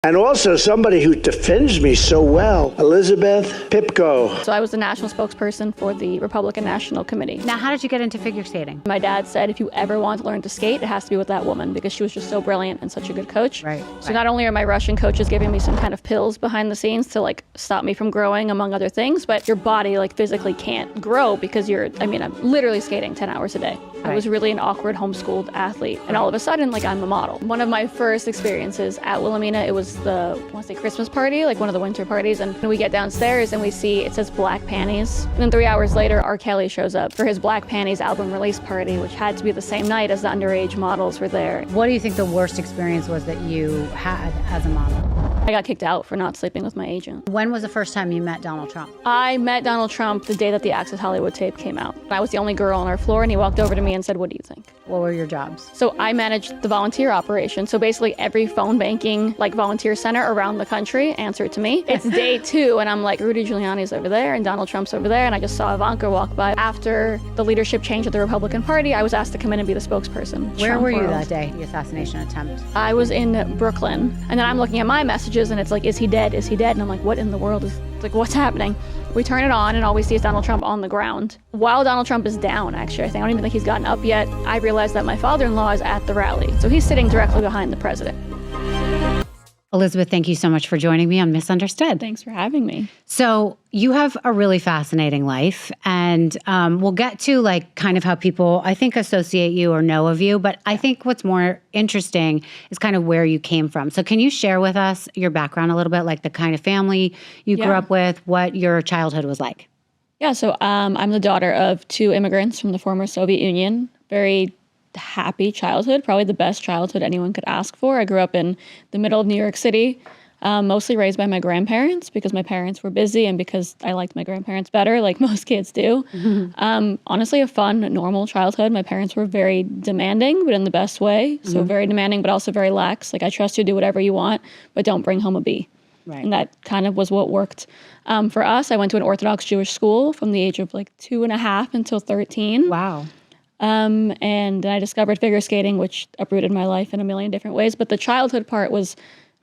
And also somebody who defends me so well, Elizabeth Pipko. So I was the national spokesperson for the Republican National Committee. Now, how did you get into figure skating? My dad said if you ever want to learn to skate, it has to be with that woman because she was just so brilliant and such a good coach. Right. So not only are my Russian coaches giving me some kind of pills behind the scenes to like stop me from growing, among other things, but your body like physically can't grow because I'm literally skating 10 hours a day. I was really an awkward homeschooled athlete. And all of a sudden, like I'm a model. One of my first experiences at Wilhelmina, it was the, Christmas party, like one of the winter parties. And we get downstairs and we see, it says Black Panties. And then 3 hours later, R. Kelly shows up for his Black Panties album release party, which had to be the same night as the underage models were there. What do you think the worst experience was that you had as a model? I got kicked out for not sleeping with my agent. When was the first time you met Donald Trump? I met Donald Trump the day that the Access Hollywood tape came out. I was the only girl on our floor and he walked over to me and said, "What do you think?" What were your jobs? So I managed the volunteer operation. So basically every phone banking volunteer center around the country answered to me. It's day 2 and I'm like, Rudy Giuliani's over there and Donald Trump's over there. And I just saw Ivanka walk by. After the leadership change at the Republican Party, I was asked to come in and be the spokesperson. Where were you that day, the assassination attempt? I was in Brooklyn. And then I'm looking at my messages and it's like, is he dead? Is he dead? And I'm like, what in the world is, what's happening? We turn it on and all we see is Donald Trump on the ground. While Donald Trump is down, actually, I don't even think he's gotten up yet, I realized that my father-in-law is at the rally. So he's sitting directly behind the president. Elizabeth, thank you so much for joining me on Misunderstood. Thanks for having me. So you have a really fascinating life, and we'll get to kind of how people, I think, associate you or know of you, but I think what's more interesting is kind of where you came from. So can you share with us your background a little bit, like the kind of family you grew up with, what your childhood was like? Yeah, so I'm the daughter of 2 immigrants from the former Soviet Union. Very happy childhood, probably the best childhood anyone could ask for. I grew up in the middle of New York City, mostly raised by my grandparents because my parents were busy and because I liked my grandparents better, like most kids do. Honestly, a fun, normal childhood. My parents were very demanding, but in the best way. So very demanding, but also very lax. Like, I trust you to do whatever you want, but don't bring home a B. Right. And that kind of was what worked for us. I went to an Orthodox Jewish school from the age of 2.5 until 13. Wow. And I discovered figure skating, which uprooted my life in a million different ways. But the childhood part was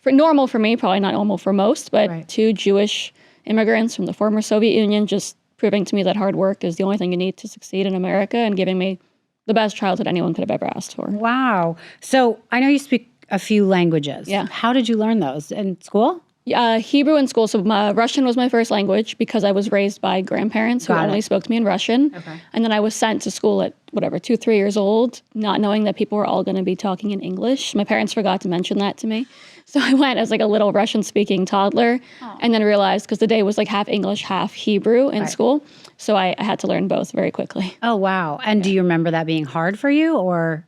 normal for me, probably not normal for most, but 2 Jewish immigrants from the former Soviet Union just proving to me that hard work is the only thing you need to succeed in America and giving me the best childhood anyone could have ever asked for. Wow. So I know you speak a few languages. Yeah. How did you learn those? In school? Hebrew in school. So Russian was my first language because I was raised by grandparents who only spoke to me in Russian. Okay. And then I was sent to school at 2, 3 years old, not knowing that people were all going to be talking in English. My parents forgot to mention that to me. So I went as a little Russian-speaking toddler and then realized, because the day was half English, half Hebrew in school. So I had to learn both very quickly. Oh, wow. And do you remember that being hard for you, or?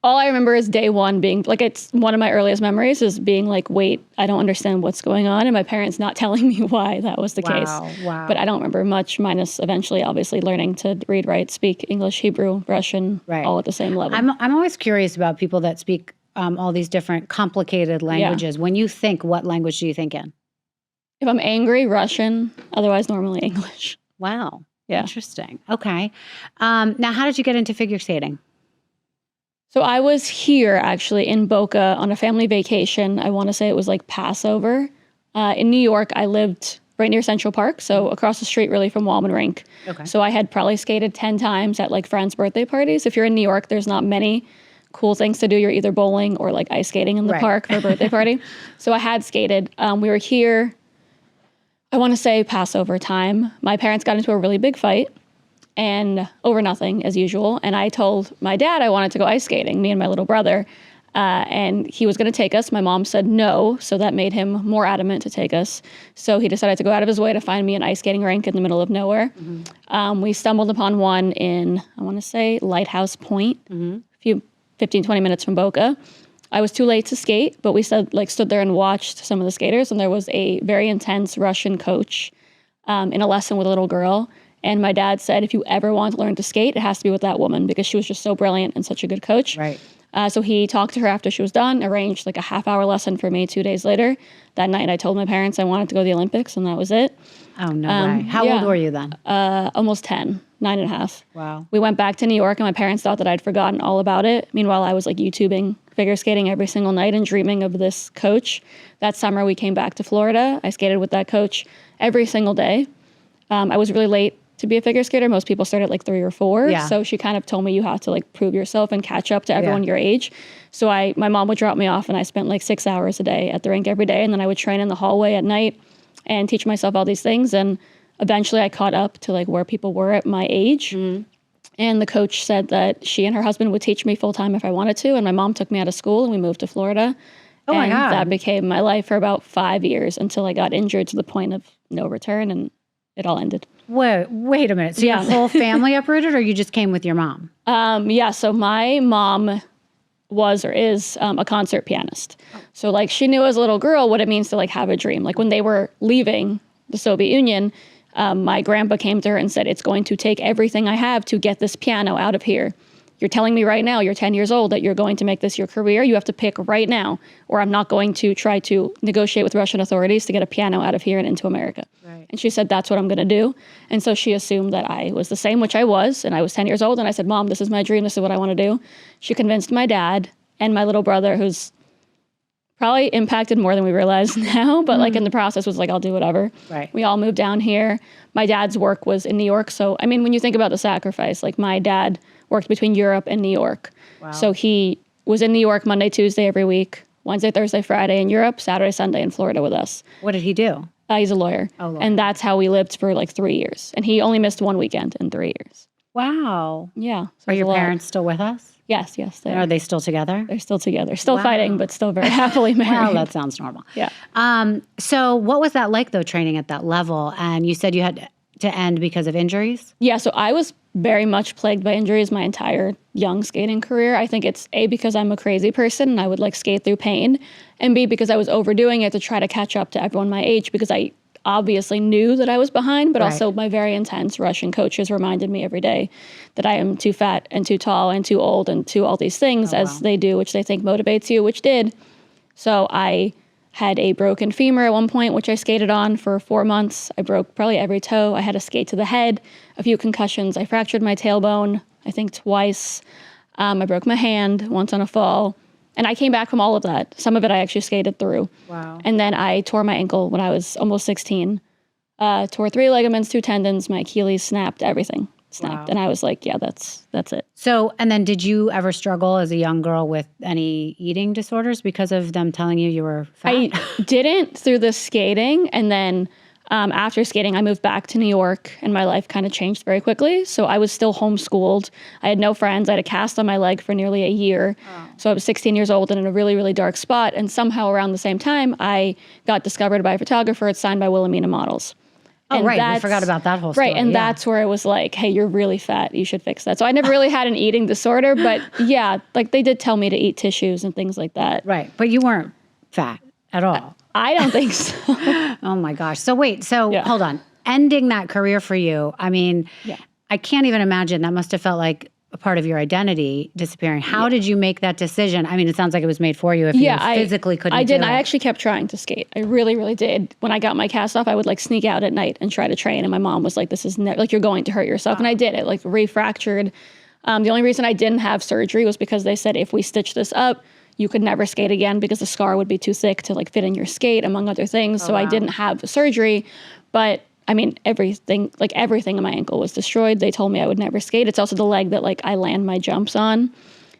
All I remember is day 1 being, it's one of my earliest memories is being wait, I don't understand what's going on, and my parents not telling me why that was the case. Wow. But I don't remember much, minus eventually, obviously, learning to read, write, speak English, Hebrew, Russian, all at the same level. I'm always curious about people that speak all these different complicated languages. Yeah. When you think, what language do you think in? If I'm angry, Russian, otherwise normally English. Wow. Yeah. Interesting. Okay. Now, how did you get into figure skating? So I was here, actually, in Boca on a family vacation. I want to say it was Passover. In New York, I lived right near Central Park, so across the street, really, from Rink. Okay. So I had probably skated 10 times at friends' birthday parties. If you're in New York, there's not many cool things to do. You're either bowling or ice skating in the park for a birthday party. So I had skated. We were here, I want to say Passover time. My parents got into a really big fight. And over nothing, as usual. And I told my dad I wanted to go ice skating, me and my little brother. And he was going to take us. My mom said no, so that made him more adamant to take us. So he decided to go out of his way to find me an ice skating rink in the middle of nowhere. Mm-hmm. We stumbled upon one in, I want to say, Lighthouse Point, a few 15, 20 minutes from Boca. I was too late to skate, but we stood there and watched some of the skaters. And there was a very intense Russian coach in a lesson with a little girl. And my dad said, if you ever want to learn to skate, it has to be with that woman because she was just so brilliant and such a good coach. Right. So he talked to her after she was done, arranged a half-hour lesson for me 2 days later. That night, I told my parents I wanted to go to the Olympics, and that was it. Oh, no way. How old were you then? Almost 10, 9.5. Wow. We went back to New York, and my parents thought that I'd forgotten all about it. Meanwhile, I was YouTubing figure skating every single night and dreaming of this coach. That summer we came back to Florida. I skated with that coach every single day. I was really late to be a figure skater. Most people start at like 3 or 4. Yeah. So she kind of told me you have to like prove yourself and catch up to everyone your age. So my mom would drop me off and I spent like 6 hours a day at the rink every day. And then I would train in the hallway at night and teach myself all these things. And eventually I caught up to like where people were at my age. Mm. And the coach said that she and her husband would teach me full time if I wanted to. And my mom took me out of school and we moved to Florida. Oh my God. That became my life for about 5 years until I got injured to the point of no return and it all ended. Wait a minute. So your whole family uprooted or you just came with your mom? So my mom was or is a concert pianist. So like she knew as a little girl what it means to like have a dream. Like when they were leaving the Soviet Union, my grandpa came to her and said, it's going to take everything I have to get this piano out of here. You're telling me right now, you're 10 years old, that you're going to make this your career. You have to pick right now, or I'm not going to try to negotiate with Russian authorities to get a piano out of here and into America. Right. And she said, that's what I'm going to do. And so she assumed that I was the same, which I was. And I was 10 years old. And I said, Mom, this is my dream. This is what I want to do. She convinced my dad and my little brother, who's probably impacted more than we realize now, but like in the process was like, I'll do whatever. Right. We all moved down here. My dad's work was in New York. So, I mean, when you think about the sacrifice, like my dad worked between Europe and New York. Wow. So he was in New York Monday, Tuesday every week, Wednesday, Thursday, Friday in Europe, Saturday, Sunday in Florida with us. What did he do? He's a lawyer. Oh, lawyer. And that's how we lived for like 3 years. And he only missed one weekend in 3 years. Wow. Yeah. So are your parents still with us? Yes. They are they still together? They're still together. Still fighting, but still very happily married. Well, that sounds normal. Yeah. So what was that like, though, training at that level? And you said you had to end because of injuries? Yeah, so I was very much plagued by injuries my entire young skating career. I think it's A, because I'm a crazy person and I would like skate through pain, and B, because I was overdoing it to try to catch up to everyone my age because I obviously knew that I was behind, but also my very intense Russian coaches reminded me every day that I am too fat and too tall and too old and too all these things as they do, which they think motivates you, which did. So I had a broken femur at one point, which I skated on for 4 months. I broke probably every toe. I had a skate to the head, a few concussions. I fractured my tailbone, I think twice. I broke my hand once on a fall. And I came back from all of that. Some of it I actually skated through. Wow. And then I tore my ankle when I was almost 16. Tore 3 ligaments, 2 tendons, my Achilles snapped, everything snapped. Wow. And I was like, yeah, that's it. So, and then did you ever struggle as a young girl with any eating disorders because of them telling you you were fat? I didn't through the skating. And then after skating, I moved back to New York and my life kind of changed very quickly. So I was still homeschooled. I had no friends. I had a cast on my leg for nearly a year. Oh. So I was 16 years old and in a really, really dark spot. And somehow around the same time, I got discovered by a photographer. It's signed by Wilhelmina Models. Oh, and right. We forgot about that whole story. Right. And that's where it was like, hey, you're really fat. You should fix that. So I never really had an eating disorder. But yeah, like they did tell me to eat tissues and things like that. Right. But you weren't fat at all. I don't think so. Oh my gosh. So wait, hold on. Ending that career for you, I mean, I can't even imagine. That must have felt like a part of your identity disappearing. How did you make that decision? I mean, it sounds like it was made for you if you physically couldn't do it. I did. I actually kept trying to skate. I really, really did. When I got my cast off, I would like sneak out at night and try to train. And my mom was like, this is like, you're going to hurt yourself. Wow. And I did it, like refractured. The only reason I didn't have surgery was because they said, if we stitch this up, you could never skate again because the scar would be too thick to like fit in your skate, among other things. So I didn't have the surgery, but I mean, everything in my ankle was destroyed. They told me I would never skate. It's also the leg that like I land my jumps on.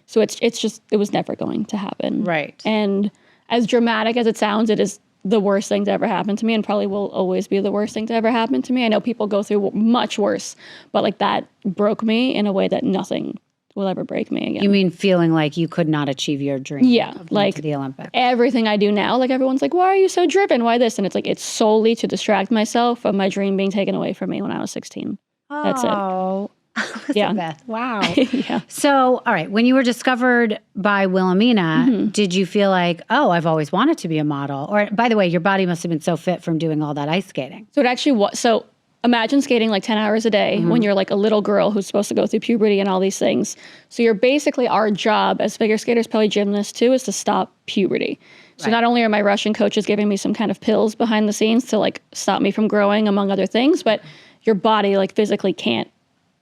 So it was never going to happen. Right. And as dramatic as it sounds, it is the worst thing to ever happen to me and probably will always be the worst thing to ever happen to me. I know people go through much worse, but like that broke me in a way that nothing will ever break me again. You mean feeling like you could not achieve your dream? Yeah, of like to the Olympics. Everything I do now, like everyone's like, why are you so driven? Why this? And it's like, it's solely to distract myself of my dream being taken away from me when I was 16. That's it. Oh, Elizabeth, wow. Yeah. So, all right, when you were discovered by Wilhelmina, did you feel like, oh, I've always wanted to be a model? Or, by the way, your body must have been so fit from doing all that ice skating. So it actually was. So imagine skating like 10 hours a day when you're like a little girl who's supposed to go through puberty and all these things. So you're basically, our job as figure skaters, probably gymnasts too, is to stop puberty. So not only are my Russian coaches giving me some kind of pills behind the scenes to like stop me from growing, among other things, but your body like physically can't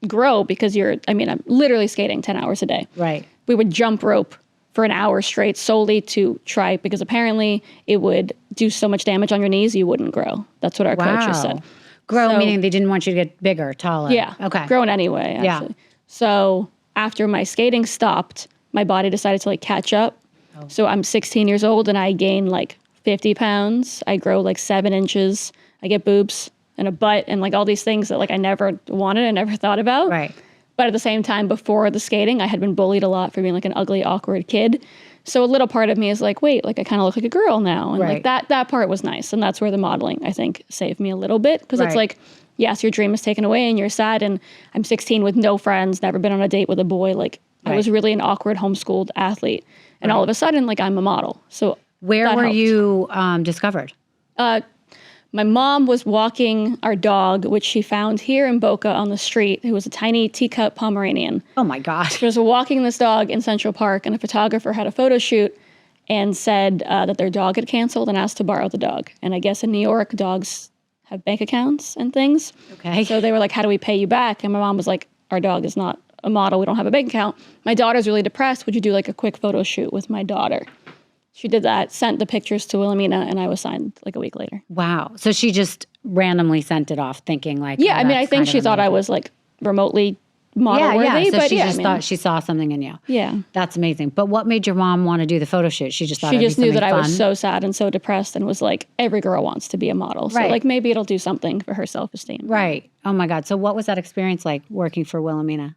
grow because I'm literally skating 10 hours a day. Right. We would jump rope for an hour straight solely to try, because apparently it would do so much damage on your knees you wouldn't grow. That's what our coaches said. Grow, So- meaning they didn't want you to get bigger, taller. Yeah. Okay. Growing anyway, actually. Yeah. So after my skating stopped, my body decided to like catch up. Oh. So I'm 16 years old and I gain like 50 pounds. I grow like 7 inches. I get boobs and a butt and like all these things that like I never wanted and never thought about. Right. But at the same time, before the skating, I had been bullied a lot for being like an ugly, awkward kid. So a little part of me is like, wait, like I kind of look like a girl now. And like that part was nice. And that's where the modeling, I think, saved me a little bit. Because it's like, yes, your dream is taken away and you're sad. And I'm 16 with no friends, never been on a date with a boy. Like I was really an awkward homeschooled athlete. And all of a sudden, like I'm a model. So where were you discovered? My mom was walking our dog, which she found here in Boca on the street, who was a tiny teacup Pomeranian. Oh my gosh. She was walking this dog in Central Park, and a photographer had a photo shoot and said that their dog had canceled and asked to borrow the dog. And I guess in New York, dogs have bank accounts and things. Okay. So they were like, how do we pay you back? And my mom was like, our dog is not a model. We don't have a bank account. My daughter's really depressed. Would you do like a quick photo shoot with my daughter? She did that, sent the pictures to Wilhelmina, and I was signed like a week later. Wow. So she just randomly sent it off thinking like, yeah, I mean, I think she thought I was like remotely model worthy. Yeah, so but she yeah, just thought she saw something in you. Yeah. That's amazing. But what made your mom want to do the photo shoot? She just thought She it'd just be knew that something I was fun? so sad and so depressed and was like, every girl wants to be a model. So like maybe it'll do something for her self-esteem. Right. Oh my God. So what was that experience like working for Wilhelmina?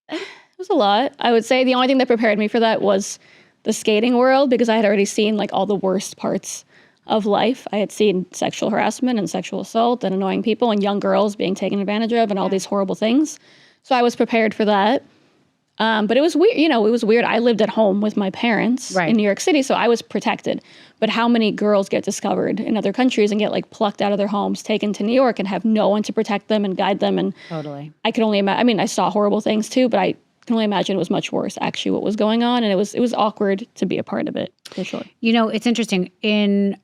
It was a lot. I would say the only thing that prepared me for that was the skating world, because I had already seen like all the worst parts of life. I had seen sexual harassment and sexual assault and annoying people and young girls being taken advantage of and all these horrible things. So I was prepared for that. But it was weird. You know, it was weird. I lived at home with my parents in New York City, so I was protected. But how many girls get discovered in other countries and get like plucked out of their homes, taken to New York, and have no one to protect them and guide them? And Totally. I could only imagine. I mean, I saw horrible things too, but I can only imagine it was much worse actually what was going on, and it was awkward to be a part of it for sure. You know, it's interesting. In,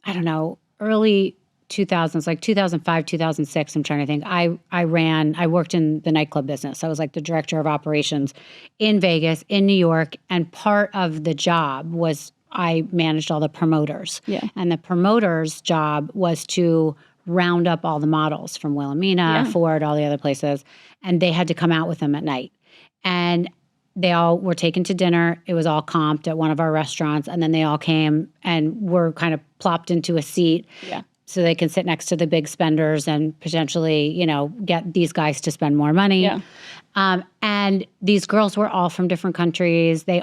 I don't know, early 2000s, like 2005, 2006, I'm trying to think. I worked in the nightclub business. I was like the director of operations in Vegas, in New York, and part of the job was I managed all the promoters. Yeah. And the promoters' job was to round up all the models from Wilhelmina, Ford, all the other places, and they had to come out with them at night. And they all were taken to dinner. It was all comped at one of our restaurants. And then they all came and were kind of plopped into a seat so they can sit next to the big spenders and potentially, you know, get these guys to spend more money. Yeah. And these girls were all from different countries. They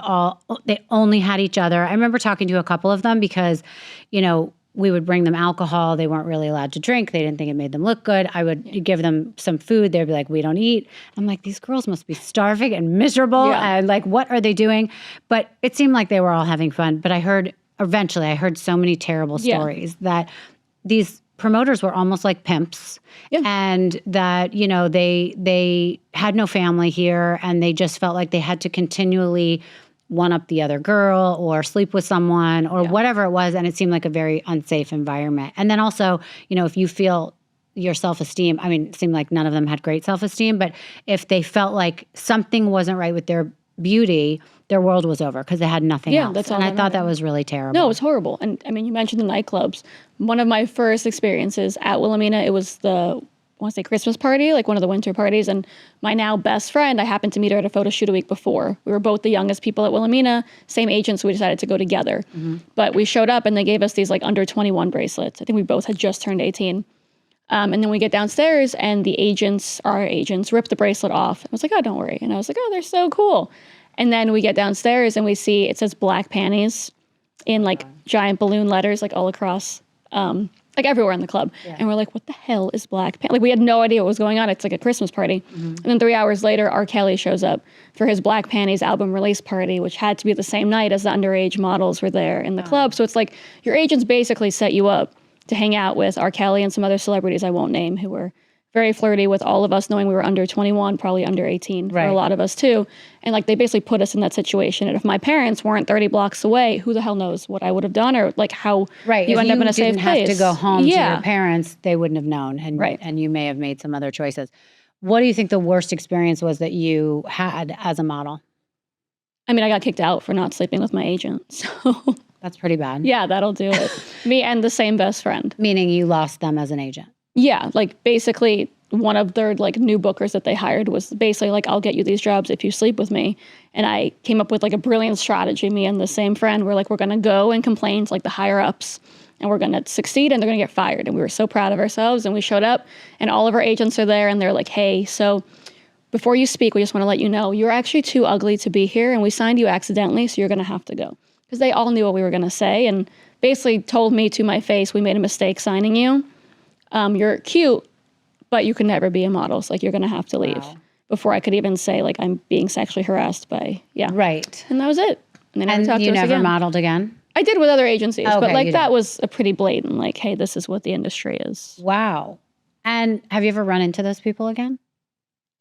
only had each other. I remember talking to a couple of them because, you know, we would bring them alcohol. They weren't really allowed to drink. They didn't think it made them look good. I would give them some food. They'd be like, we don't eat. I'm like, these girls must be starving and miserable. And like, what are they doing? But it seemed like they were all having fun. But eventually I heard so many terrible stories that these promoters were almost like pimps. And that, you know, they had no family here and they just felt like they had to continually one up the other girl or sleep with someone or whatever it was. And it seemed like a very unsafe environment. And then also, you know, if you feel your self-esteem, I mean, it seemed like none of them had great self-esteem, but if they felt like something wasn't right with their beauty, their world was over because they had nothing else. That's all and I that thought mattered. that was really terrible. No, it was horrible. And I mean, you mentioned the nightclubs. One of my first experiences at Wilhelmina, it was the Christmas party, like one of the winter parties. And my now best friend, I happened to meet her at a photo shoot a week before. We were both the youngest people at Wilhelmina, same agent, so we decided to go together. But we showed up and they gave us these like under 21 bracelets. I think we both had just turned 18. And then we get downstairs and our agents, rip the bracelet off. I was like, oh, don't worry. And I was like, oh, they're so cool. And then we get downstairs and we see, it says black panties in like giant balloon letters, like all across, like everywhere in the club. And we're like, what the hell is black panties? Like we had no idea what was going on. It's like a Christmas party. And then 3 hours later, R. Kelly shows up for his Black Panties album release party, which had to be the same night as the underage models were there in the club. So it's like your agents basically set you up to hang out with R. Kelly and some other celebrities I won't name who were very flirty with all of us, knowing we were under 21, probably under 18 for a lot of us too. And like they basically put us in that situation. And if my parents weren't 30 blocks away, who the hell knows what I would have done or like how you end up in a safe place. If you didn't have to go home to your parents, they wouldn't have known. And you may have made some other choices. What do you think the worst experience was that you had as a model? I mean, I got kicked out for not sleeping with my agent. So That's pretty bad. yeah, that'll do it. Me and the same best friend. Meaning you lost them as an agent. Yeah, like basically one of their like new bookers that they hired was basically like, I'll get you these jobs if you sleep with me. And I came up with like a brilliant strategy. Me and the same friend were like, we're going to go and complain to like the higher ups and we're going to succeed and they're going to get fired. And we were so proud of ourselves and we showed up and all of our agents are there and they're like, hey, so before you speak, we just want to let you know you're actually too ugly to be here and we signed you accidentally, so you're going to have to go. Because they all knew what we were going to say and basically told me to my face, we made a mistake signing you. You're cute, but you can never be a model. So like you're going to have to leave. Wow. Before I could even say like I'm being sexually harassed by, yeah. Right. And that was it. And they never talked And to you us never again. modeled again? I did with other agencies, Okay, but like you that did. was a pretty blatant, like, hey, this is what the industry is. Wow. And have you ever run into those people again?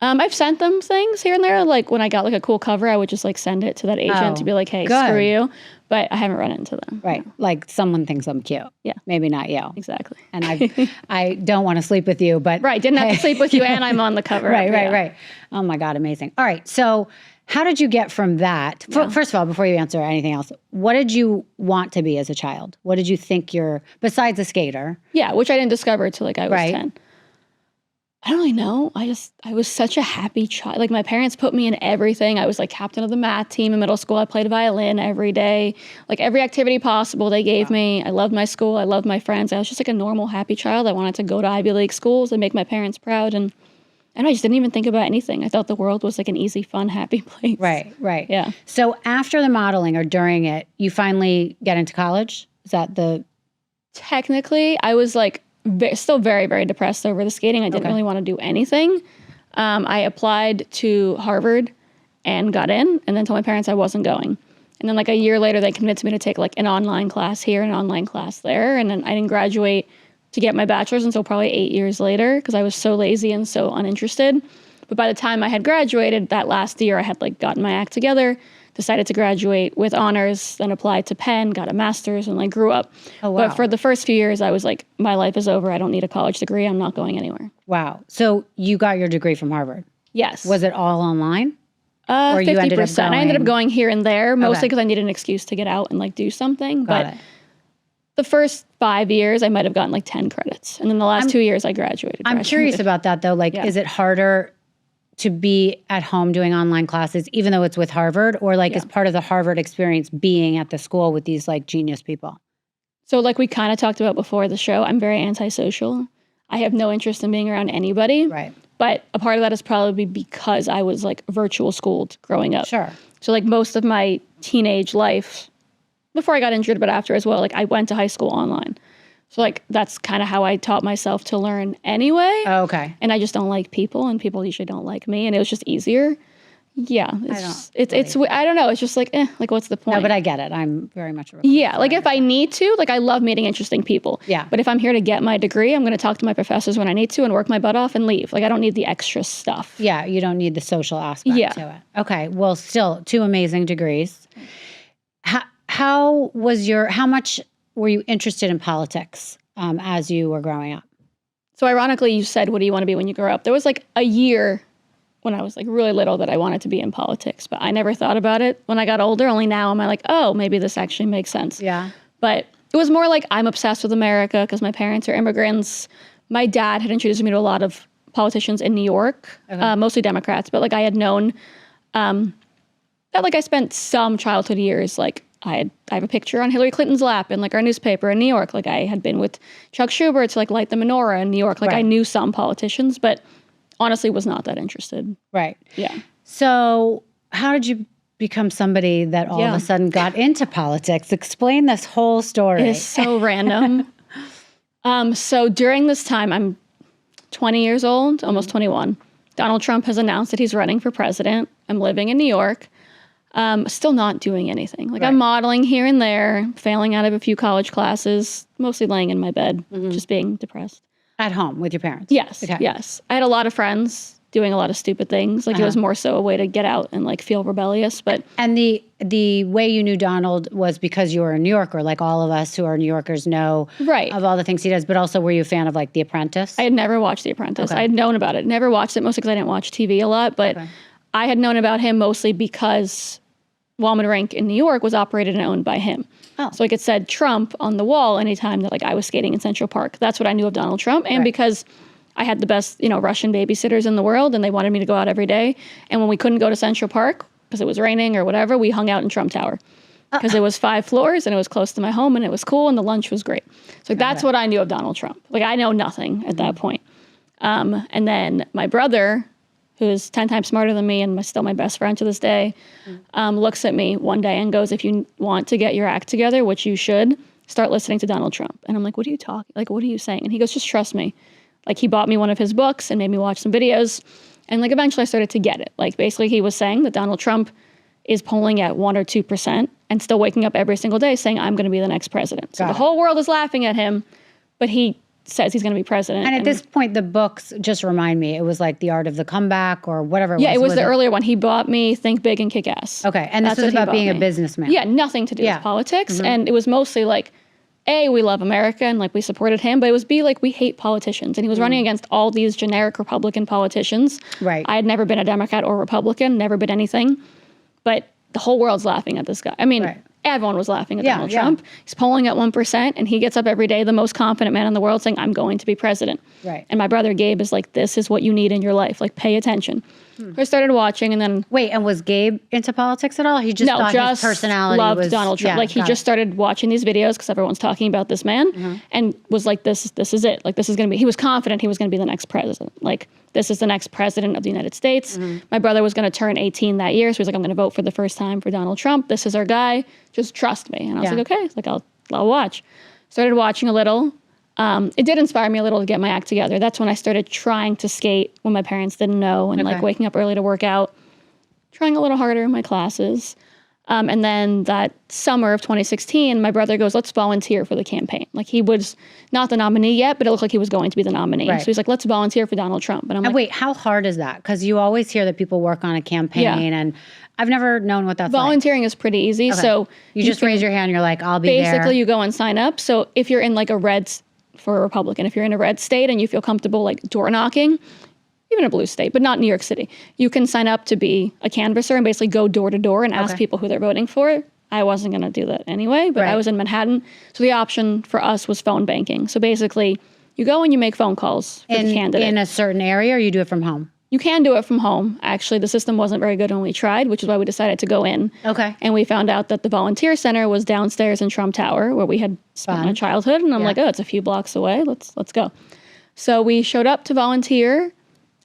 I've sent them things here and there. Like when I got like a cool cover, I would just like send it to that agent to be like, hey, good. screw you. But I haven't run into them. Right. Like someone thinks I'm cute. Yeah. Maybe not you. Exactly. And I don't want to sleep with you, but Right. Didn't have to sleep with you and I'm on the cover. Right. Oh my God, amazing. All right. So how did you get from that? First of all, before you answer anything else, what did you want to be as a child? What did you think besides a skater? Yeah, which I didn't discover until like I was Right. 10. I don't really know. I was such a happy child. Like my parents put me in everything. I was like captain of the math team in middle school. I played violin every day. Like every activity possible they gave me. I loved my school. I loved my friends. I was just like a normal, happy child. I wanted to go to Ivy League schools and make my parents proud. And I just didn't even think about anything. I thought the world was like an easy, fun, happy place. Right. Yeah. So after the modeling or during it, you finally get into college? Is that Technically, I was like still very, very depressed over the skating. I didn't really want to do anything. I applied to Harvard and got in and then told my parents I wasn't going. And then like a year later, they convinced me to take like an online class here, an online class there. And then I didn't graduate to get my bachelor's until probably 8 years later because I was so lazy and so uninterested. But by the time I had graduated, that last year I had like gotten my act together, decided to graduate with honors, then applied to Penn, got a master's, and like grew up. Oh, wow. But for the first few years, I was like, my life is over. I don't need a college degree. I'm not going anywhere. Wow. So you got your degree from Harvard. Yes. Was it all online? Or 50%. you ended up I ended up going here and there, mostly Okay. because I needed an excuse to get out and like do something. Got But it. the first 5 years, I might have gotten like 10 credits. And then the last 2 years, I graduated. I'm curious about that though. Like, Yeah. is it harder to be at home doing online classes, even though it's with Harvard, or like is part of the Harvard experience being at the school with these like genius people? So like we kind of talked about before the show, I'm very antisocial. I have no interest in being around anybody. Right. But a part of that is probably because I was like virtual schooled growing up. Sure. So like most of my teenage life, before I got injured, but after as well, like I went to high school online. So like that's kind of how I taught myself to learn anyway. Oh, okay. And I just don't like people and people usually don't like me. And it was just easier. Yeah. It's I don't know. It's just like, like what's the point? No, but I get it. I'm very much a Yeah, like if I need to, like I love meeting interesting people. Yeah. But if I'm here to get my degree, I'm going to talk to my professors when I need to and work my butt off and leave. Like I don't need the extra stuff. Yeah, you don't need the social aspect Yeah. to it. Okay, well, still 2 amazing degrees. How much were you interested in politics as you were growing up? So ironically, you said, what do you want to be when you grow up? There was like a year when I was like really little that I wanted to be in politics, but I never thought about it when I got older. Only now am I like, oh, maybe this actually makes sense. Yeah. But it was more like I'm obsessed with America because my parents are immigrants. My dad had introduced me to a lot of politicians in New York, mostly Democrats, but like I had known that like I spent some childhood years, like I have a picture on Hillary Clinton's lap in like our newspaper in New York. Like I had been with Chuck Schumer to like light the menorah in New York. Like I knew some politicians, but honestly was not that interested. Right. Yeah. So how did you become somebody that all of a sudden got into politics? Explain this whole story. It's so random. So during this time, I'm 20 years old, almost 21. Donald Trump has announced that he's running for president. I'm living in New York. Still not doing anything. Like I'm modeling here and there, failing out of a few college classes, mostly laying in my bed, just being depressed. At home with your parents? Yes, Okay. yes. I had a lot of friends doing a lot of stupid things. Like it was more so a way to get out and like feel rebellious. But And the way you knew Donald was because you were a New Yorker, like all of us who are New Yorkers know of all the things he does, but also were you a fan of like The Apprentice? I had never watched The Apprentice. I had known about it. Never watched it, mostly because I didn't watch TV a lot. But I had known about him mostly because Rink in New York was operated and owned by him. Oh. So like it said Trump on the wall anytime that like I was skating in Central Park. That's what I knew of Donald Trump. And because I had the best, Russian babysitters in the world and they wanted me to go out every day. And when we couldn't go to Central Park because it was raining or whatever, we hung out in Trump Tower. Because it was 5 floors and it was close to my home and it was cool and the lunch was great. So that's what I knew of Donald Trump. Like I know nothing at that point. And then my brother, who is 10 times smarter than me and still my best friend to this day, looks at me one day and goes, if you want to get your act together, which you should, start listening to Donald Trump. And I'm like, what are you talking? Like, what are you saying? And he goes, just trust me. Like he bought me one of his books and made me watch some videos. And like eventually I started to get it. Like basically he was saying that Donald Trump is polling at 1 or 2% and still waking up every single day saying, I'm going to be the next president. So the whole world is laughing at him, but he says he's going to be president. And at this point, the books, just remind me, it was like The Art of the Comeback or whatever it was. Yeah, it was the earlier one. He bought me Think Big and Kick Ass. Okay, and this was about being a businessman. Yeah, nothing to do with politics. And it was mostly like, A, we love America and like we supported him, but it was B, like we hate politicians. And he was running against all these generic Republican politicians. Right. I had never been a Democrat or Republican, never been anything. But the whole world's laughing at this guy. I mean, everyone was laughing at Donald Trump. He's polling at 1%, and he gets up every day, the most confident man in the world, saying, I'm going to be president. Right. And my brother Gabe is like, this is what you need in your life. Like, pay attention. So I started watching, and then... Wait, and was Gabe into politics at all? He just thought his personality loved Donald Trump. Like, he just started watching these videos because everyone's talking about this man, and was like, this is it. Like, this is going to be... He was confident he was going to be the next president. Like, this is the next president of the United States. My brother was going to turn 18 that year, so he's like, I'm going to vote for the first time for Donald Trump. This is our guy. Just trust me. And I was like, okay. Like, I'll watch. Started watching a little. It did inspire me a little to get my act together. That's when I started trying to skate when my parents didn't know and like waking up early to work out, trying a little harder in my classes. And then that summer of 2016, my brother goes, let's volunteer for the campaign. Like he was not the nominee yet, but it looked like he was going to be the nominee. So he's like, let's volunteer for Donald Trump. And I'm like, wait, how hard is that? Because you always hear that people work on a campaign and I've never known what that's volunteering is pretty easy. So you just raise your hand, you're like, I'll be there. Basically, you go and sign up. So if you're in like a red, for a Republican, if you're in a red state and you feel comfortable like door knocking, even a blue state, but not New York City, you can sign up to be a canvasser and basically go door to door and ask people who they're voting for. I wasn't going to do that anyway, but I was in Manhattan. So the option for us was phone banking. So basically, you go and you make phone calls for the candidate. In a certain area, or you do it from home? You can do it from home. Actually, the system wasn't very good when we tried, which is why we decided to go in. Okay. And we found out that the volunteer center was downstairs in Trump Tower, where we had spent my childhood. And I'm like, oh, it's a few blocks away. Let's go. So we showed up to volunteer.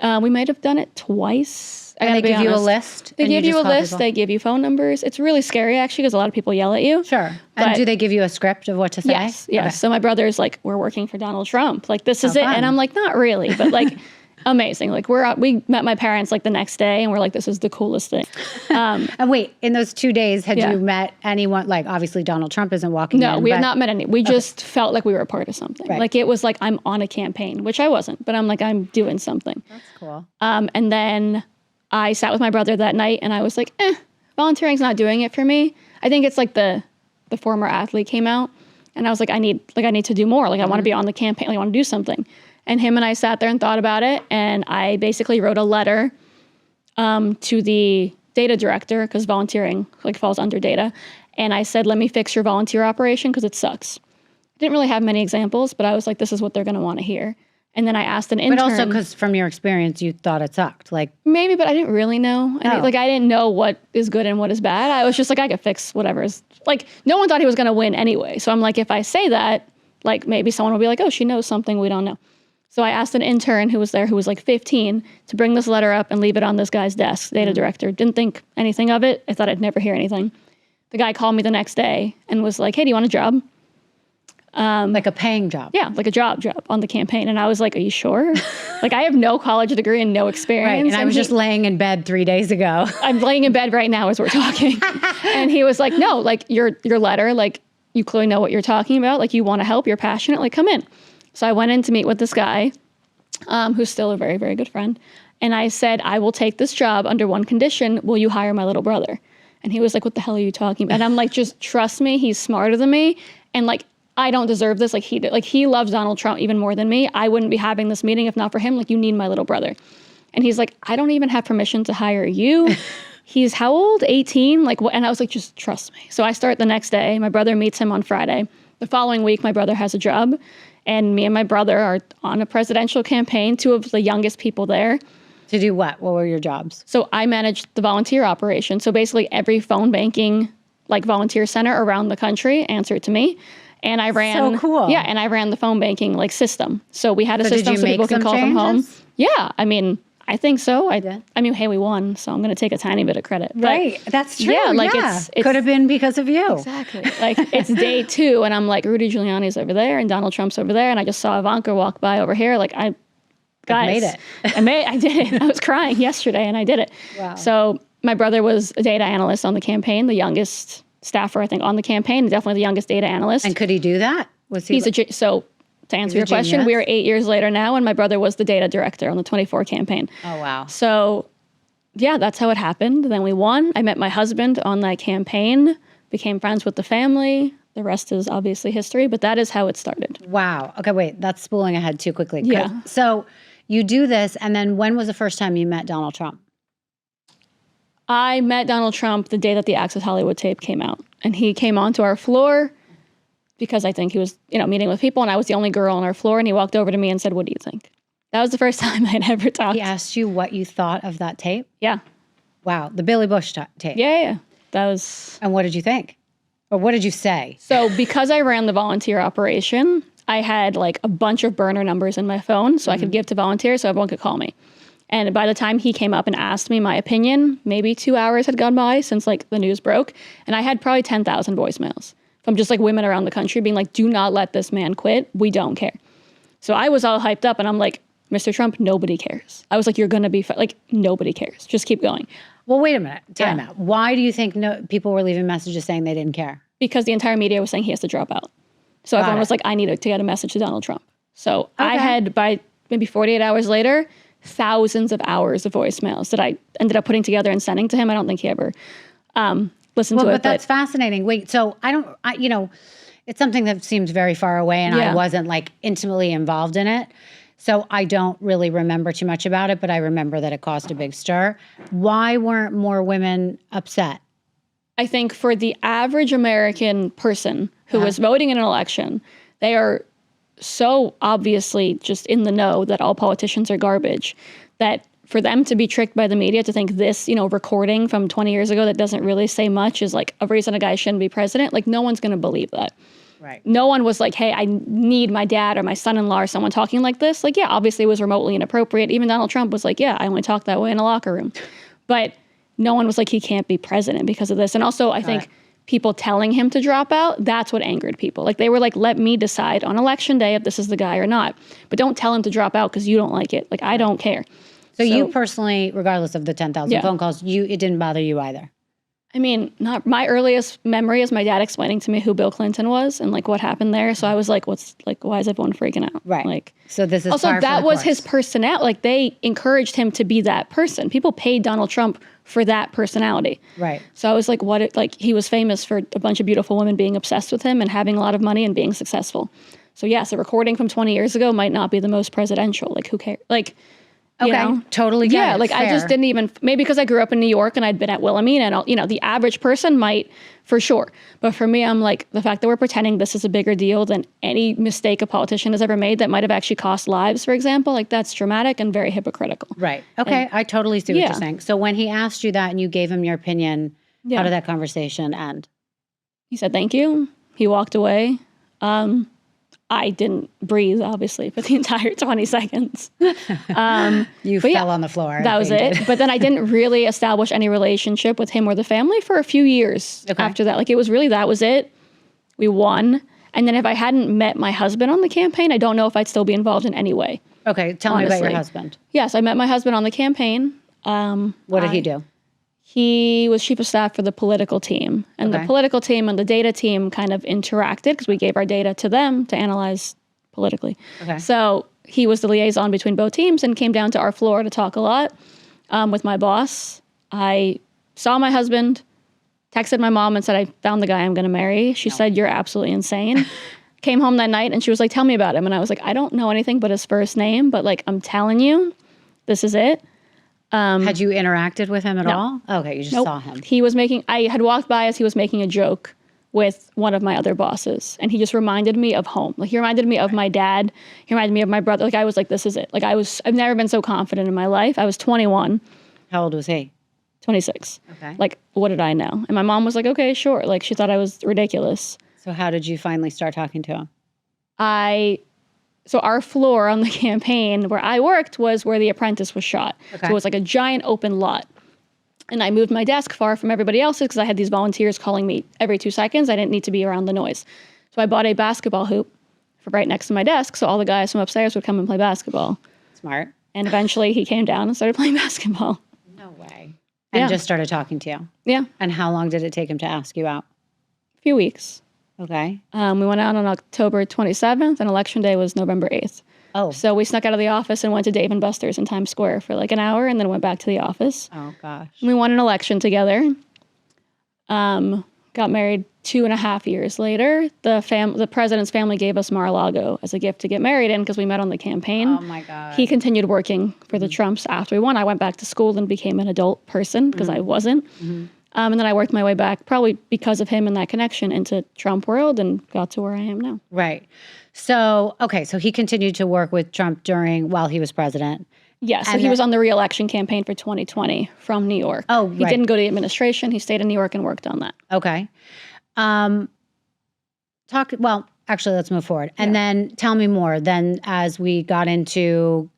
We might have done it twice. And they give you a list? They give you a list. They give you phone numbers. It's really scary, actually, because a lot of people yell at you. Sure. And do they give you a script of what to say? Yes. Okay. So my brother's like, we're working for Donald Trump. Like, this is it. And I'm like, not really, but like... amazing. Like we met my parents like the next day and we're like, this is the coolest thing. And wait, in those 2 days, had you met anyone? Like obviously Donald Trump isn't walking in. No, we had not met any. We just felt like we were a part of something. Like it was like, I'm on a campaign, which I wasn't, but I'm like, I'm doing something. That's cool. And then I sat with my brother that night and I was like, volunteering's not doing it for me. I think it's like the former athlete came out and I was like, I need to do more. Like I want to be on the campaign. Like, I want to do something. And him and I sat there and thought about it. And I basically wrote a letter to the data director, because volunteering like falls under data. And I said, let me fix your volunteer operation because it sucks. I didn't really have many examples, but I was like, this is what they're going to want to hear. And then I asked an intern. But also because from your experience, you thought it sucked. Like maybe, but I didn't really know. I didn't know what is good and what is bad. I was just like, I could fix whatever is like, no one thought he was going to win anyway. So I'm like, if I say that, like maybe someone will be like, oh, she knows something we don't know. So I asked an intern who was there, who was like 15, to bring this letter up and leave it on this guy's desk, data director. Didn't think anything of it. I thought I'd never hear anything. The guy called me the next day and was like, hey, do you want a job? Like a paying job? Yeah, like a job on the campaign. And I was like, are you sure? Like I have no college degree and no experience. Right, and I was just laying in bed 3 days ago. I'm laying in bed right now as we're talking. And he was like, no, like your letter, like you clearly know what you're talking about. Like you want to help, you're passionate, like come in. So I went in to meet with this guy, who's still a very, very good friend. And I said, I will take this job under one condition. Will you hire my little brother? And he was like, what the hell are you talking about? And I'm like, just trust me. He's smarter than me. And like, I don't deserve this. Like he did. Like he loves Donald Trump even more than me. I wouldn't be having this meeting if not for him. Like you need my little brother. And he's like, I don't even have permission to hire you. He's how old? 18? Like, and I was like, just trust me. So I start the next day. My brother meets him on Friday. The following week, my brother has a job. And me and my brother are on a presidential campaign, two of the youngest people there. To do what? What were your jobs? So I managed the volunteer operation. So basically every phone banking, like volunteer center around the country answered to me. And I ran, so cool. Yeah, and I ran the phone banking like system. So we had a system so people can call from home. Yeah, I mean, I think so. I mean, hey, we won, so I'm going to take a tiny bit of credit. Right, that's true. Yeah, like it's could have been because of you. Exactly. Like it's day 2, and I'm like, Rudy Giuliani's over there, and Donald Trump's over there, and I just saw Ivanka walk by over here. Like I made it. I did it. I was crying yesterday, and I did it. Wow. So my brother was a data analyst on the campaign, the youngest staffer, I think, on the campaign, definitely the youngest data analyst. And could he do that? Was he? So to answer your question, we are 8 years later now, and my brother was the data director on the 24 campaign. Oh, wow. So, yeah, that's how it happened. Then we won. I met my husband on that campaign, became friends with the family. The rest is obviously history, but that is how it started. Wow. Okay, wait, that's spooling ahead too quickly. Yeah. So you do this, and then when was the first time you met Donald Trump? I met Donald Trump the day that the Access Hollywood tape came out, and he came onto our floor because I think he was, meeting with people, and I was the only girl on our floor, and he walked over to me and said, "What do you think?" That was the first time I'd ever talked. He asked you what you thought of that tape? Yeah. Wow, the Billy Bush tape. Yeah. That was... And what did you think? Or what did you say? So because I ran the volunteer operation, I had like a bunch of burner numbers in my phone so I could give to volunteers so everyone could call me. And by the time he came up and asked me my opinion, maybe 2 hours had gone by since like the news broke. And I had probably 10,000 voicemails from just like women around the country being like, do not let this man quit. We don't care. So I was all hyped up and I'm like, Mr. Trump, nobody cares. I was like, you're going to be like, nobody cares. Just keep going. Well, wait a minute. Time out. Why do you think people were leaving messages saying they didn't care? Because the entire media was saying he has to drop out. So everyone was like, I need to get a message to Donald Trump. So I had, by maybe 48 hours later, thousands of hours of voicemails that I ended up putting together and sending to him. I don't think he ever listened to it. But that's fascinating. Wait, so it's something that seems very far away and I wasn't like intimately involved in it. So I don't really remember too much about it, but I remember that it caused a big stir. Why weren't more women upset? I think for the average American person who is voting in an election, they are so obviously just in the know that all politicians are garbage, that for them to be tricked by the media to think this, recording from 20 years ago that doesn't really say much is like a reason a guy shouldn't be president, like no one's going to believe that. Right. No one was like, hey, I need my dad or my son-in-law or someone talking like this. Like, yeah, obviously it was remotely inappropriate. Even Donald Trump was like, yeah, I only talk that way in a locker room. But no one was like, he can't be president because of this. And also, I think people telling him to drop out, that's what angered people. Like, they were like, let me decide on election day if this is the guy or not. But don't tell him to drop out because you don't like it. Like, I don't care. So you personally, regardless of the 10,000 phone calls, it didn't bother you either? I mean, not my earliest memory is my dad explaining to me who Bill Clinton was and like what happened there. So I was like, why is everyone freaking out? Right. Like, so this is also that was his personality. Like they encouraged him to be that person. People paid Donald Trump for that personality. Right. So I was like, he was famous for a bunch of beautiful women being obsessed with him and having a lot of money and being successful. So yes, a recording from 20 years ago might not be the most presidential. Like who cares? Like, totally get it. Yeah, like fair. I just didn't even, maybe because I grew up in New York and I'd been at Wilhelmina and, the average person might, for sure. But for me, I'm like, the fact that we're pretending this is a bigger deal than any mistake a politician has ever made that might have actually cost lives, for example, like that's dramatic and very hypocritical. Right. Okay, I totally see what you're saying. So when he asked you that and you gave him your opinion, how did that conversation end? He said, thank you. He walked away. I didn't breathe, obviously, for the entire 20 seconds. You fell on the floor. That was it. But then I didn't really establish any relationship with him or the family for a few years after that. Like, it was really, that was it. We won. And then if I hadn't met my husband on the campaign, I don't know if I'd still be involved in any way. Okay, tell me about your husband. Yes, I met my husband on the campaign. What did he do? He was chief of staff for the political team. And the political team and the data team kind of interacted because we gave our data to them to analyze politically. Okay. So he was the liaison between both teams and came down to our floor to talk a lot with my boss. I saw my husband, texted my mom and said, I found the guy I'm going to marry. She said, you're absolutely insane. Came home that night and she was like, tell me about him. And I was like, I don't know anything but his first name, but like, I'm telling you, this is it. Had you interacted with him at No. all? Okay, you just Nope. saw him. I had walked by as he was making a joke with one of my other bosses, and he just reminded me of home. Like, he reminded me of my dad. He reminded me of my brother. Like, I was like, this is it. Like, I've never been so confident in my life. I was 21, How old was he? 26. Okay. Like, what did I know? And my mom was like, okay, sure. Like, she thought I was ridiculous. So how did you finally start talking to him? So our floor on the campaign where I worked was where The Apprentice was shot. Okay. So it was like a giant open lot. And I moved my desk far from everybody else's because I had these volunteers calling me every 2 seconds. I didn't need to be around the noise. So I bought a basketball hoop for right next to my desk, so all the guys from upstairs would come and play basketball. Smart. And eventually he came down and started playing basketball. No way. And just started talking to you. Yeah, And how long did it take him to ask you out? a few weeks. Okay. We went out on October 27th, and Election Day was November 8th. Oh. So we snuck out of the office and went to Dave & Buster's in Times Square for like an hour, and then went back to the office. Oh, gosh. We won an election together. Got married 2.5 years later. The president's family gave us Mar-a-Lago as a gift to get married in because we met on the campaign. Oh, my God. He continued working for the Trumps after we won. I went back to school and became an adult person because I wasn't. And then I worked my way back, probably because of him and that connection, into Trump world and got to where I am now. Right. So, okay, so he continued to work with Trump while he was president. Yeah, so he was on the re-election campaign for 2020 from New York. Oh, He right. didn't go to the administration. He stayed in New York and worked on that. Okay. Actually, let's move forward. And then tell me more. Then as we got into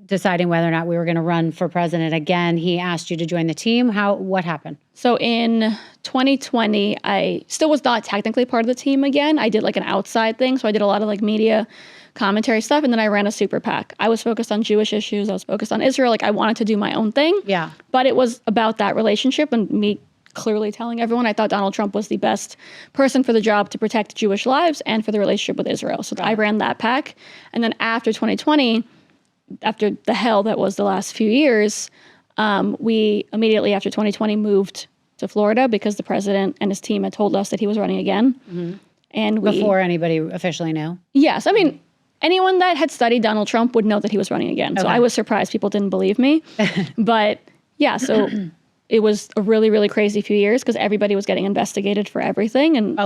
deciding whether or not we were going to run for president again, he asked you to join the team. What happened? So in 2020, I still was not technically part of the team again. I did like an outside thing. So I did a lot of like media commentary stuff. And then I ran a super PAC. I was focused on Jewish issues. I was focused on Israel. Like, I wanted to do my own thing. Yeah. But it was about that relationship and me clearly telling everyone I thought Donald Trump was the best person for the job to protect Jewish lives and for the relationship with Israel. So I ran that PAC. And then after 2020, after the hell that was the last few years, we immediately after 2020 moved to Florida because the president and his team had told us that he was running again. And Before anybody officially knew? Yes. I mean, anyone that had studied Donald Trump would know that he was running again. So I was surprised people didn't believe me. But yeah, so it was a really, really crazy few years because everybody was getting investigated for everything. And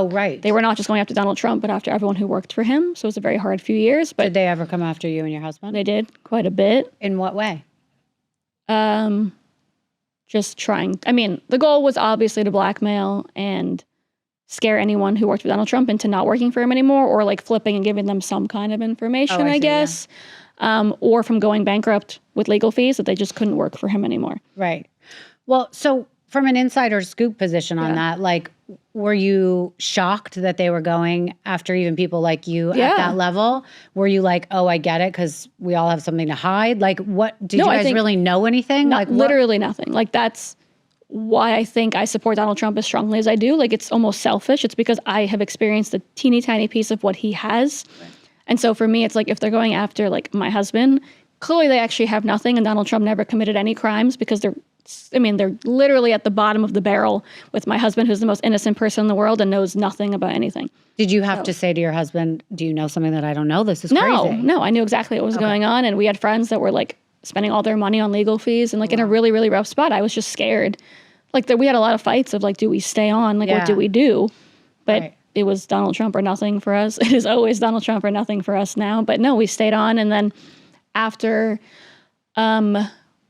they were not just going after Donald Trump, but after everyone who worked for him. So it was a very hard few years. But did they ever come after you and your husband? They did quite a bit. In what way? Just trying. I mean, the goal was obviously to blackmail and scare anyone who worked with Donald Trump into not working for him anymore, or like flipping and giving them some kind of information, I guess. Yeah. Or from going bankrupt with legal fees that they just couldn't work for him anymore. Right. Well, so from an insider scoop position on that, like, were you shocked that they were going after even people like you at that level? Were you like, oh, I get it because we all have something to hide? Like, what, did you guys really know anything? Like, literally nothing. Like, that's why I think I support Donald Trump as strongly as I do. Like, it's almost selfish. It's because I have experienced a teeny tiny piece of what he has. Right. And so for me, it's like, if they're going after like my husband, clearly they actually have nothing, and Donald Trump never committed any crimes because they're literally at the bottom of the barrel with my husband, who's the most innocent person in the world and knows nothing about anything. Did you have to say to your husband, do you know something that I don't know? This is crazy. No, I knew exactly what was going on. And we had friends that were like spending all their money on legal fees and like in a really, really rough spot. I was just scared. Like, we had a lot of fights of like, do we stay on? Like, what do we do? But it was Donald Trump or nothing for us. It is always Donald Trump or nothing for us now. But no, we stayed on. And then after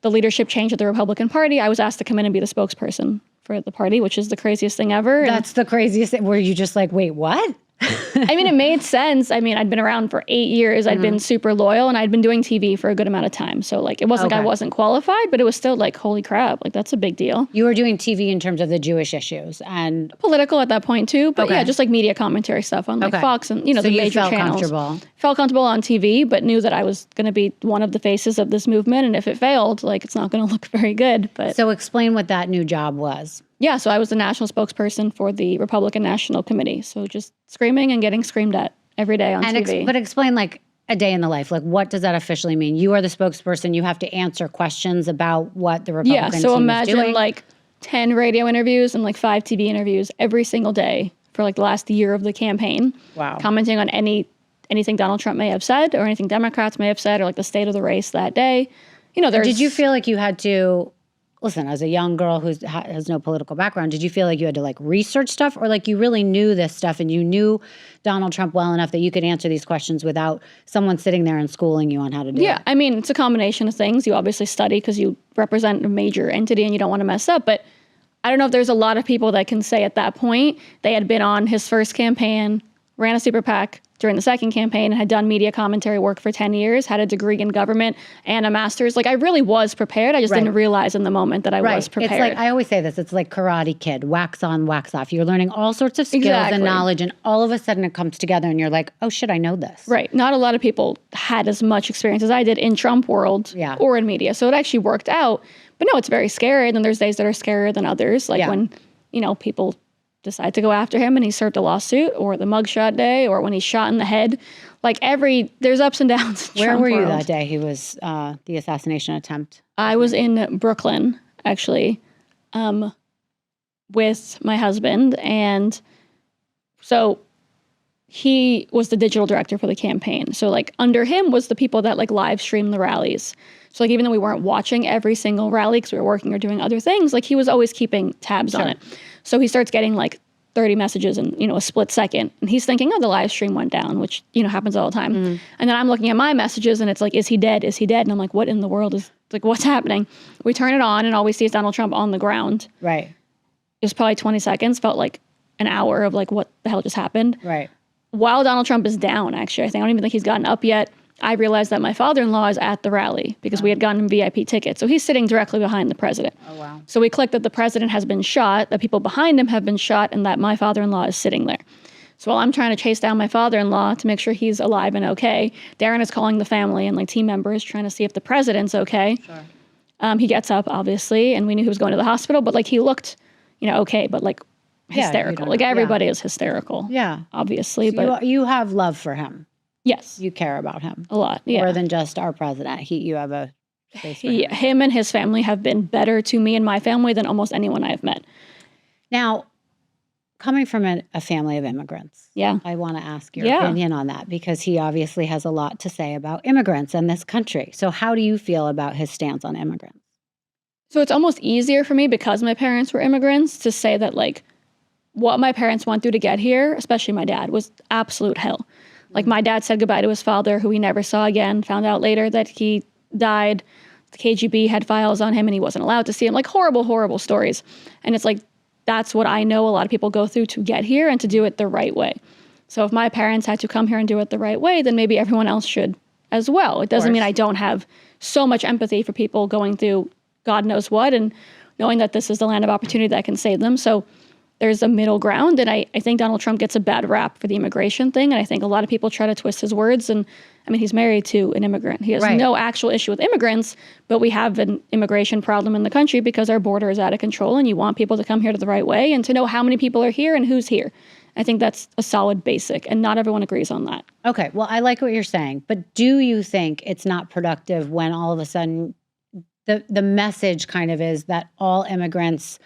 the leadership change at the Republican Party, I was asked to come in and be the spokesperson for the party, which is the craziest thing ever. That's the craziest thing. Were you just like, wait, what? I mean, it made sense. I mean, I'd been around for 8 years. I'd been super loyal, and I'd been doing TV for a good amount of time. So, like, it wasn't like I wasn't qualified, but it was still like, holy crap, like, that's a big deal. You were doing TV in terms of the Jewish issues and political at that point too, but yeah, just like media commentary stuff on like Fox and, you know, so the major channels. Felt comfortable on TV, but knew that I was going to be one of the faces of this movement, and if it failed, like, it's not going to look very good. But so explain what that new job was. Yeah, so I was the national spokesperson for the Republican National Committee. So just screaming and getting screamed at every day on TV. But explain, like, a day in the life. Like, what does that officially mean? You are the spokesperson. You have to answer questions about what the Republican team is doing. Yeah, so imagine like 10 radio interviews and like 5 TV interviews every single day for like the last year of the campaign. Wow. Commenting on anything Donald Trump may have said or anything Democrats may have said or like the state of the race that day. there's... Did you feel like you had to, listen, as a young girl who has no political background, did you feel like you had to like research stuff, or like you really knew this stuff and you knew Donald Trump well enough that you could answer these questions without someone sitting there and schooling you on how to do it? Yeah, I mean, it's a combination of things. You obviously study because you represent a major entity and you don't want to mess up, but I don't know if there's a lot of people that can say at that point they had been on his first campaign, ran a super PAC during the second campaign, and had done media commentary work for 10 years, had a degree in government and a master's. Like, I really was prepared. I just didn't realize in the moment that I was prepared. It's like, I always say this, it's like Karate Kid, wax on, wax off. You're learning all sorts of skills and knowledge, and all of a sudden it comes together and you're like, oh shit, I know this. Right. Not a lot of people had as much experience as I did in Trump world or in media. So it actually worked out. But no, it's very scary. And then there's days that are scarier than others. Like when, people decide to go after him and he served a lawsuit, or the mugshot day, or when he's shot in the head. Like there's ups and downs. Where were you that day he was the assassination attempt? I was in Brooklyn, actually, with my husband. And so he was the digital director for the campaign. So like under him was the people that like live stream the rallies. So like even though we weren't watching every single rally because we were working or doing other things, like he was always keeping tabs on it. So he starts getting like 30 messages in, a split second. And he's thinking, oh, the live stream went down, which, happens all the time. Mm-hmm. And then I'm looking at my messages and it's like, is he dead? Is he dead? And I'm like, what in the world is, like, what's happening? We turn it on and all we see is Donald Trump on the ground. Right. It was probably 20 seconds, felt like an hour of like, what the hell just happened? Right. While Donald Trump is down, actually, I don't even think he's gotten up yet. I realized that my father-in-law is at the rally because we had gotten him VIP tickets. So he's sitting directly behind the president. Oh, wow. So we clicked that the president has been shot, that people behind him have been shot, and that my father-in-law is sitting there. So while I'm trying to chase down my father-in-law to make sure he's alive and okay, Darren is calling the family and like team members trying to see if the president's okay. Sure. He gets up, obviously, and we knew he was going to the hospital, but like he looked, okay, but like hysterical. Like everybody is hysterical. Yeah. Obviously. So but you have love for him. Yes. You care about him. A lot, yeah. More than just our president. You have a space for him. Him and his family have been better to me and my family than almost anyone I've met. Now, coming from a family of immigrants, I want to ask your opinion on that, because he obviously has a lot to say about immigrants and this country. So how do you feel about his stance on immigrants? So it's almost easier for me because my parents were immigrants to say that like what my parents went through to get here, especially my dad, was absolute hell. Like my dad said goodbye to his father, who he never saw again, found out later that he died. The KGB had files on him and he wasn't allowed to see him. Like horrible, horrible stories. And it's like, that's what I know a lot of people go through to get here and to do it the right way. So if my parents had to come here and do it the right way, then maybe everyone else should as well. It doesn't mean I don't have so much empathy for people going through God knows what and knowing that this is the land of opportunity that can save them. So there's a middle ground, and I think Donald Trump gets a bad rap for the immigration thing, and I think a lot of people try to twist his words, and I mean, he's married to an immigrant. He has no actual issue with immigrants, but we have an immigration problem in the country because our border is out of control, and you want people to come here the right way and to know how many people are here and who's here. I think that's a solid basic, and not everyone agrees on that. Okay, well, I like what you're saying, but do you think it's not productive when all of a sudden the message kind of is that all immigrants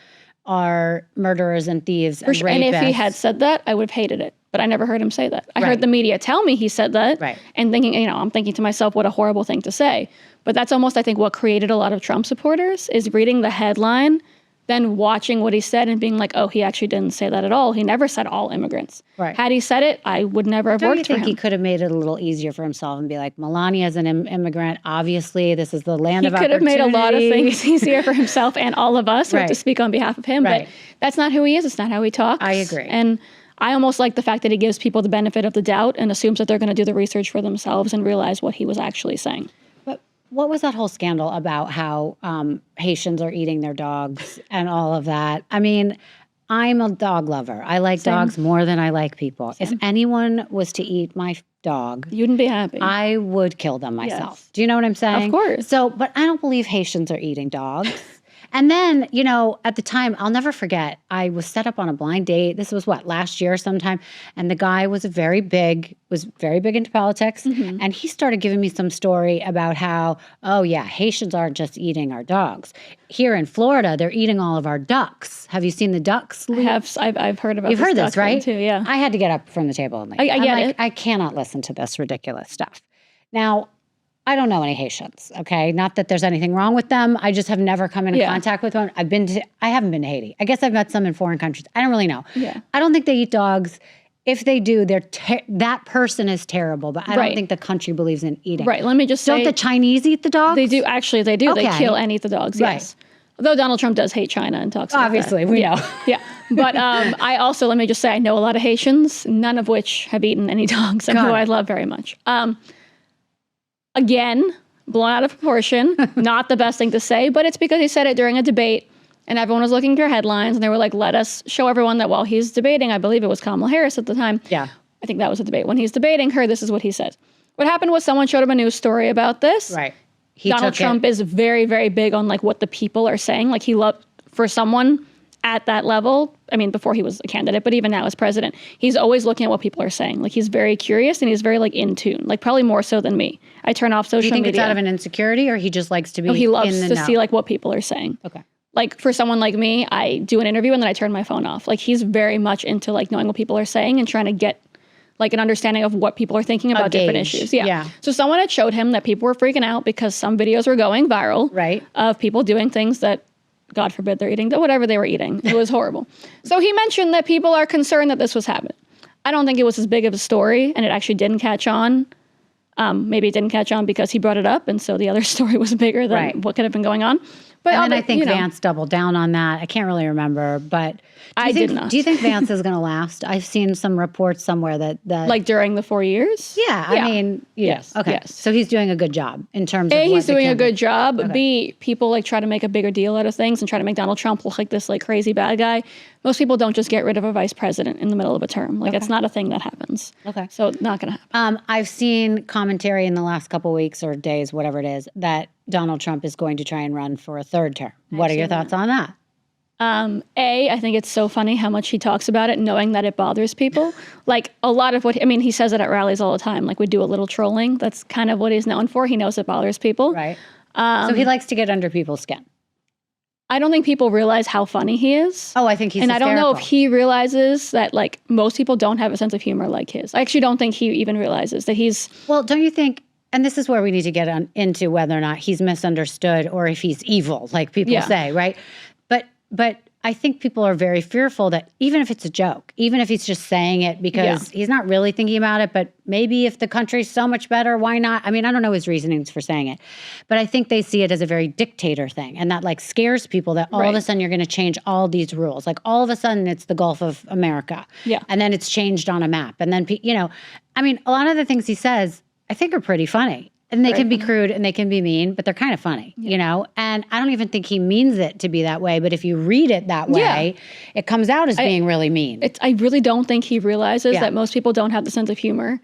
are murderers and thieves and rapists? And if he had said that, I would have hated it. But I never heard him say that. I heard the media tell me he said that. Right. And thinking, I'm thinking to myself, what a horrible thing to say. But that's almost, I think, what created a lot of Trump supporters is reading the headline, then watching what he said and being like, oh, he actually didn't say that at all. He never said all immigrants. Right. Had he said it, I would never have worked for him. Don't you think he could have made it a little easier for himself and be like, Melania is an immigrant. Obviously, this is the land of opportunity. He could have made a lot of things easier for himself and all of us, to speak on behalf of him. But that's not who he is. It's not how he talks. I agree. And I almost like the fact that he gives people the benefit of the doubt and assumes that they're going to do the research for themselves and realize what he was actually saying. What was that whole scandal about how Haitians are eating their dogs and all of that? I mean, I'm a dog lover. I like dogs more than I like people. If anyone was to eat my dog, you wouldn't be happy. I would kill them myself. Yes. Do you know what I'm saying? Of course. So, but I don't believe Haitians are eating dogs. And then, at the time, I'll never forget, I was set up on a blind date. This was last year sometime. And the guy was very big into politics. Mm-hmm. And he started giving me some story about how, Haitians aren't just eating our dogs. Here in Florida, they're eating all of our ducks. Have you seen the ducks? I've heard about You've heard this, right? Too, yeah. I had to get up from the table and leave. I get it. I cannot listen to this ridiculous stuff. Now, I don't know any Haitians, okay? Not that there's anything wrong with them. I just have never come into Yeah. contact with one. I haven't been to Haiti. I guess I've met some in foreign countries. I don't really know. Yeah. I don't think they eat dogs. If they do, that person is terrible, but I don't Right. think the country believes in eating. Right. Let me just say. Don't the Chinese eat the dogs? They do. Actually, they do. They Okay. kill and eat the dogs, Right. yes. Although Donald Trump does hate China and talks about Obviously, that. we yeah. know. Yeah. But I also, let me just say, I know a lot of Haitians, none of which have eaten any dogs and Got who it. I love very much. Again, blown out of proportion, not the best thing to say, but it's because he said it during a debate and everyone was looking for headlines and they were like, let us show everyone that while he's debating, I believe it was Kamala Harris at the time. Yeah. I think that was a debate. When he's debating her, this is what he says. What happened was someone showed him a news story about this. Right. Donald Trump is very, very big on like what the people are saying. Like he loved, for someone at that level, I mean, before he was a candidate, but even now as president, he's always looking at what people are saying. Like he's very curious and he's very like in tune, like probably more so than me. I turn off social media. Do you think it's out of an insecurity or he just likes to be he loves in the to know? see like what people are saying. Okay. Like for someone like me, I do an interview and then I turn my phone off. Like he's very much into like knowing what people are saying and trying to get like an understanding of what people are thinking about different issues. Yeah. So someone had showed him that people were freaking out because some videos were going viral. Right. Of people doing things that, God forbid, they're eating, whatever they were eating. It was horrible. So he mentioned that people are concerned that this was happening. I don't think it was as big of a story and it actually didn't catch on. Maybe it didn't catch on because he brought it up and so the other story was bigger than what could have been going on. But and then I think Vance doubled down on that. I can't really remember, but did not. Do you think Vance is going to last? I've seen some reports somewhere that like during the 4 years? Yeah, I mean, yes. Okay. Yes. So he's doing a good job in terms of A, what he's the doing a campaign- good job. Okay. B, people like try to make a bigger deal out of things and try to make Donald Trump look like this like crazy bad guy. Most people don't just get rid of a vice president in the middle of a term. Like it's not a thing that happens. Okay. So not going to happen. I've seen commentary in the last couple weeks or days, whatever it is, that Donald Trump is going to try and run for a third term. What are your thoughts on that? A, I think it's so funny how much he talks about it, knowing that it bothers people. Like a lot of what, I mean, he says it at rallies all the time. Like we do a little trolling. That's kind of what he's known for. He knows it bothers people. Right. So he likes to get under people's skin. I don't think people realize how funny he is. Oh, I think he's And I don't know if hysterical. he realizes that like most people don't have a sense of humor like his. I actually don't think he even realizes that he's. Well, don't you think, and this is where we need to get into whether or not he's misunderstood or if he's evil, like people say, right? But I think people are very fearful that even if it's a joke, even if he's just saying it because he's not really thinking about it, but maybe if the country's so much better, why not? I mean, I don't know his reasonings for saying it, but I think they see it as a very dictator thing. And that like scares people that all of a sudden you're going to change all these rules. Like all of a sudden it's the Gulf of America. Yeah. And then it's changed on a map. And then, I mean, a lot of the things he says, I think are pretty funny. And they can be crude and they can be mean, but they're kind of funny, And I don't even think he means it to be that way. But if you read it that way, it comes out as being really mean. I really don't think he realizes that most people don't have the sense of humor.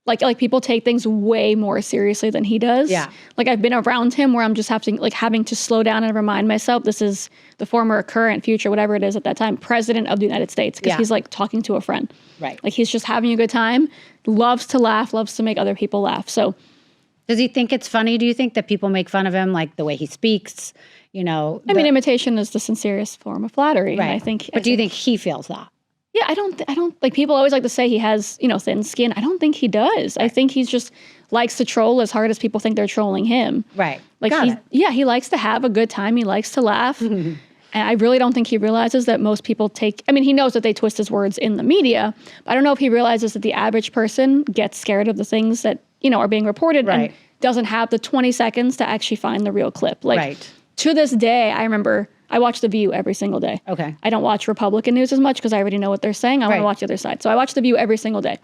Like people take things way more seriously than he does. Yeah. Like I've been around him where I'm just having to slow down and remind myself this is the former, current, future, whatever it is at that time, president of the United States. Because he's like talking to a friend. Right. Like he's just having a good time, loves to laugh, loves to make other people laugh. So. Does he think it's funny? Do you think that people make fun of him, like the way he speaks? I mean, imitation is the sincerest form of flattery. Right. I think. But do you think he feels that? Yeah, I don't like people always like to say he has, thin skin. I don't think he does. I think he's just likes to troll as hard as people think they're trolling him. Right. Like he likes to have a good time. He likes to laugh. And I really don't think he realizes that most people he knows that they twist his words in the media, but I don't know if he realizes that the average person gets scared of the things that, are being reported and doesn't have the 20 seconds to actually find the real clip. Like to this day, I remember I watch The View every single day. Okay. I don't watch Republican news as much because I already know what they're saying. I want to watch the other side. So I watch The View every single day.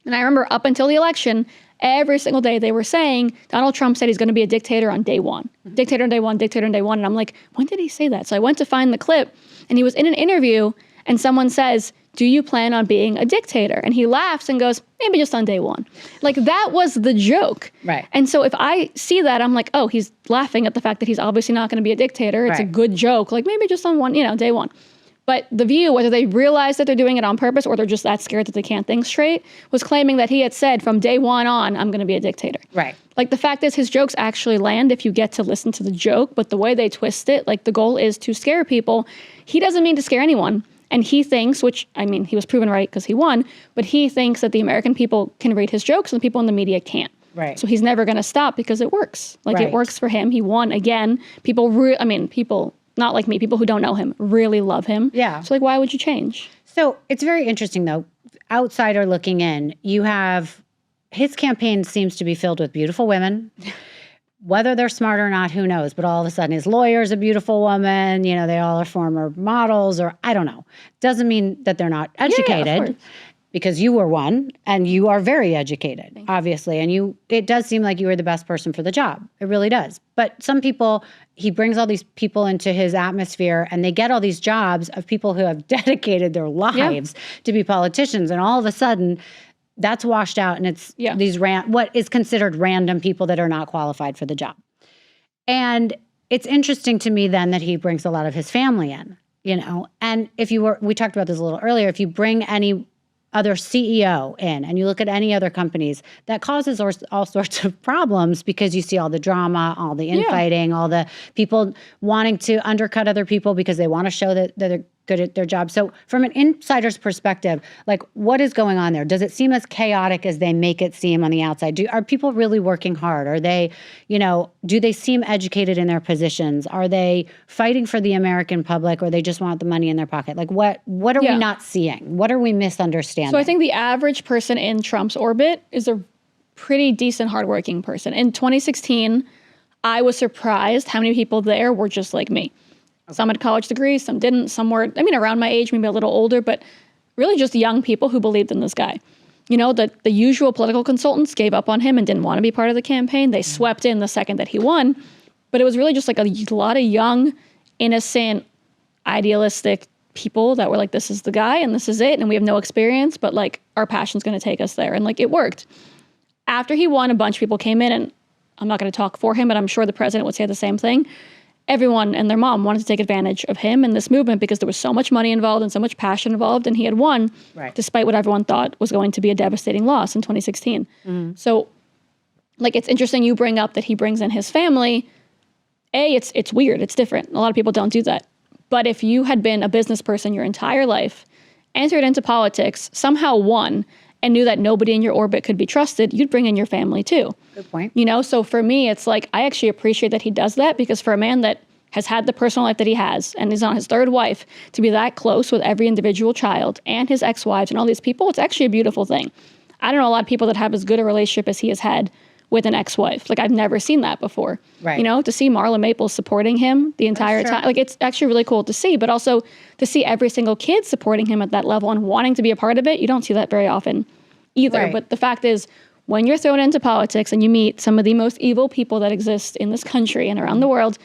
And I remember up until the election, every single day they were saying Donald Trump said he's going to be a dictator on day one. Dictator on day one, dictator on day one. And I'm like, when did he say that? So I went to find the clip and he was in an interview and someone says, do you plan on being a dictator? And he laughs and goes, maybe just on day one. Like that was the joke. Right. And so if I see that, I'm like, oh, he's laughing at the fact that he's obviously not going to be a dictator. It's a good joke. Like maybe just on day one. But The View, whether they realize that they're doing it on purpose or they're just that scared that they can't think straight, was claiming that he had said from day one on, I'm going to be a dictator. Right. Like the fact is his jokes actually land if you get to listen to the joke, but the way they twist it, like the goal is to scare people. He doesn't mean to scare anyone. And he thinks, which, I mean, he was proven right because he won, but he thinks that the American people can read his jokes and the people in the media can't. Right. So he's never going to stop because it works. Like Right. it works for him. He won again. People, people not like me, people who don't know him really love him. Yeah. So like, why would you change? So it's very interesting, though. Outsider looking in, you have his campaign seems to be filled with beautiful women. Whether they're smart or not, who knows? But all of a sudden, his lawyer's a beautiful woman. You know, they all are former models, or I don't know. Doesn't mean that they're not educated. course. Because you were one, and you are very educated, obviously. And it does seem like you were the best person for the job. It really does. But some people, he brings all these people into his atmosphere, and they get all these jobs of people who have dedicated their lives to be politicians. And all of a sudden, that's washed out, and it's these what is considered random people that are not qualified for the job. And it's interesting to me then that he brings a lot of his family in, you know. And we talked about this a little earlier, if you bring any other CEO in and you look at any other companies, that causes all sorts of problems because you see all the drama, all the infighting, all the people wanting to undercut other people because they want to show that they're good at their job. So from an insider's perspective, like what is going on there? Does it seem as chaotic as they make it seem on the outside? Are people really working hard? Are they, do they seem educated in their positions? Are they fighting for the American public, or they just want the money in their pocket? Like what are we not seeing? What are we misunderstanding? So I think the average person in Trump's orbit is a pretty decent, hardworking person. In 2016, I was surprised how many people there were just like me. Some had college degrees, some didn't. Some were, around my age, maybe a little older, but really just young people who believed in this guy. The usual political consultants gave up on him and didn't want to be part of the campaign. They swept in the second that he won. But it was really just like a lot of young, innocent, idealistic people that were like, this is the guy and this is it. And we have no experience, but like our passion's going to take us there. And like it worked. After he won, a bunch of people came in, and I'm not going to talk for him, but I'm sure the president would say the same thing. Everyone and their mom wanted to take advantage of him and this movement because there was so much money involved and so much passion involved, and he had won despite what everyone thought was going to be a devastating loss in 2016. So like, it's interesting you bring up that he brings in his family. It's weird. It's different. A lot of people don't do that. But if you had been a business person your entire life, entered into politics, somehow won, and knew that nobody in your orbit could be trusted, you'd bring in your family too. Good point. So for me, it's like, I actually appreciate that he does that, because for a man that has had the personal life that he has and is on his third wife, to be that close with every individual child and his ex-wives and all these people, it's actually a beautiful thing. I don't know a lot of people that have as good a relationship as he has had with an ex-wife. Like, I've never seen that before. Right. To see Marla Maples supporting him the entire time, like, it's actually really cool to see, but also to see every single kid supporting him at that level and wanting to be a part of it. You don't see that very often either. Right. But the fact is, when you're thrown into politics and you meet some of the most evil people that exist in this country and around the world,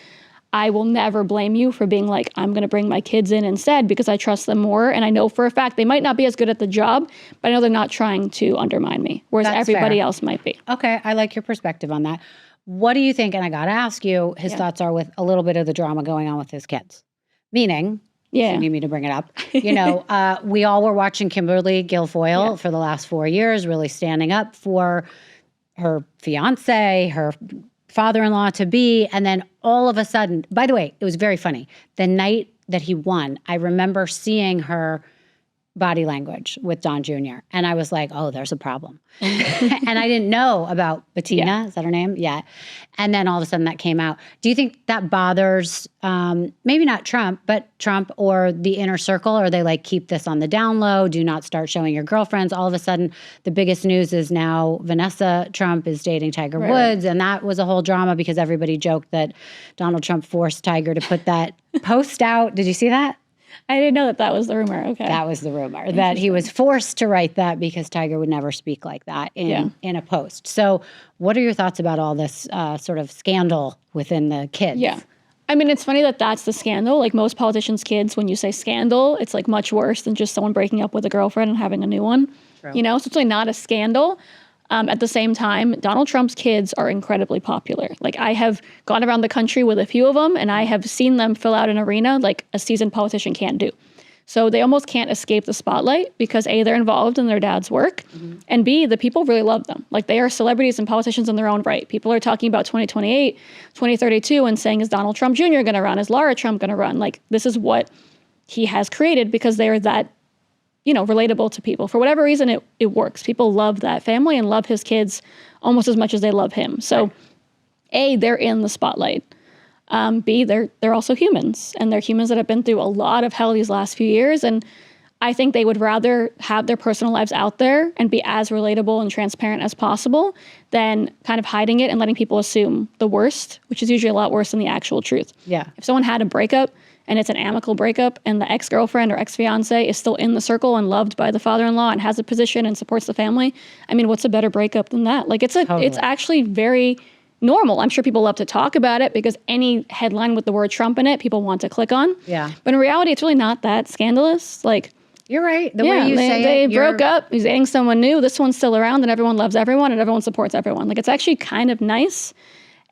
I will never blame you for being like, I'm going to bring my kids in instead because I trust them more. And I know for a fact they might not be as good at the job, but I know they're not trying to undermine me, whereas everybody else might be. Okay, I like your perspective on that. What do you think, and I got to ask you, his thoughts are with a little bit of the drama going on with his kids? Meaning, you need me to bring it up. We all were watching Kimberly Guilfoyle for the last 4 years, really standing up for her fiance, her father-in-law to be, and then all of a sudden, by the way, it was very funny. The night that he won, I remember seeing her body language with Don Jr., and I was like, oh, there's a problem. And I didn't know about Bettina, is that her name? Yeah. And then all of a sudden that came out. Do you think that bothers, maybe not Trump, but Trump or the inner circle? Or they like, keep this on the down low, do not start showing your girlfriends? All of a sudden, the biggest news is now Vanessa Trump is dating Tiger Woods. And that was a whole drama because everybody joked that Donald Trump forced Tiger to put that post out. Did you see that? I didn't know that was the rumor. Okay. That was the rumor, that he was forced to write that because Tiger would never speak like that in a post. So what are your thoughts about all this sort of scandal within the kids? Yeah. I mean, it's funny that that's the scandal. Like, most politicians' kids, when you say scandal, it's like much worse than just someone breaking up with a girlfriend and having a new one. True. So it's really not a scandal. At the same time, Donald Trump's kids are incredibly popular. Like, I have gone around the country with a few of them, and I have seen them fill out an arena like a seasoned politician can't do. So they almost can't escape the spotlight because A, they're involved in their dad's work, and B, the people really love them. Like, they are celebrities and politicians in their own right. People are talking about 2028, 2032, and saying, is Donald Trump Jr. going to run? Is Lara Trump going to run? Like, this is what he has created because they are that relatable to people. For whatever reason, it works. People love that family and love his kids almost as much as they love him. So A, they're in the spotlight. B, they're also humans, and they're humans that have been through a lot of hell these last few years. And I think they would rather have their personal lives out there and be as relatable and transparent as possible than kind of hiding it and letting people assume the worst, which is usually a lot worse than the actual truth. Yeah. If someone had a breakup and it's an amicable breakup and the ex-girlfriend or ex-fiance is still in the circle and loved by the father-in-law and has a position and supports the family, I mean, what's a better breakup than that? Like, it's actually very normal. I'm sure people love to talk about it because any headline with the word Trump in it, people want to click on. Yeah. But in reality, it's really not that scandalous. Like, you're right. The way you say they it. They broke up. He's dating someone new. This one's still around, and everyone loves everyone, and everyone supports everyone. Like, it's actually kind of nice.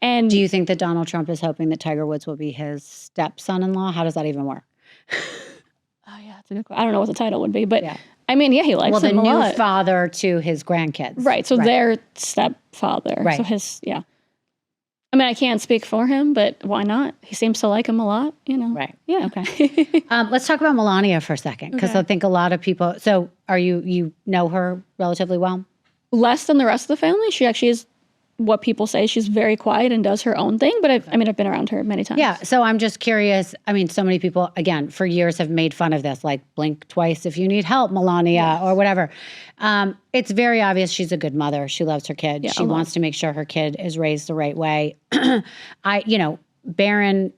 And do you think that Donald Trump is hoping that Tiger Woods will be his stepson-in-law? How does that even work? Oh yeah, that's a good question. I don't know what the title would be, but I mean, he likes him a lot. Well, the new father to his grandkids. Right. So their stepfather. Right. So I mean, I can't speak for him, but why not? He seems to like him a lot, Right. Yeah. Okay. Let's talk about Melania for a second, because I think a lot of people. So, are you know her relatively well? Less than the rest of the family. She actually is what people say. She's very quiet and does her own thing. But I've been around her many times. Yeah. So I'm just curious. I mean, so many people, again, for years have made fun of this, like blink twice if you need help, Melania, or whatever. It's very obvious she's a good mother. She loves her kid. She wants to make sure her kid is raised the right way. Barron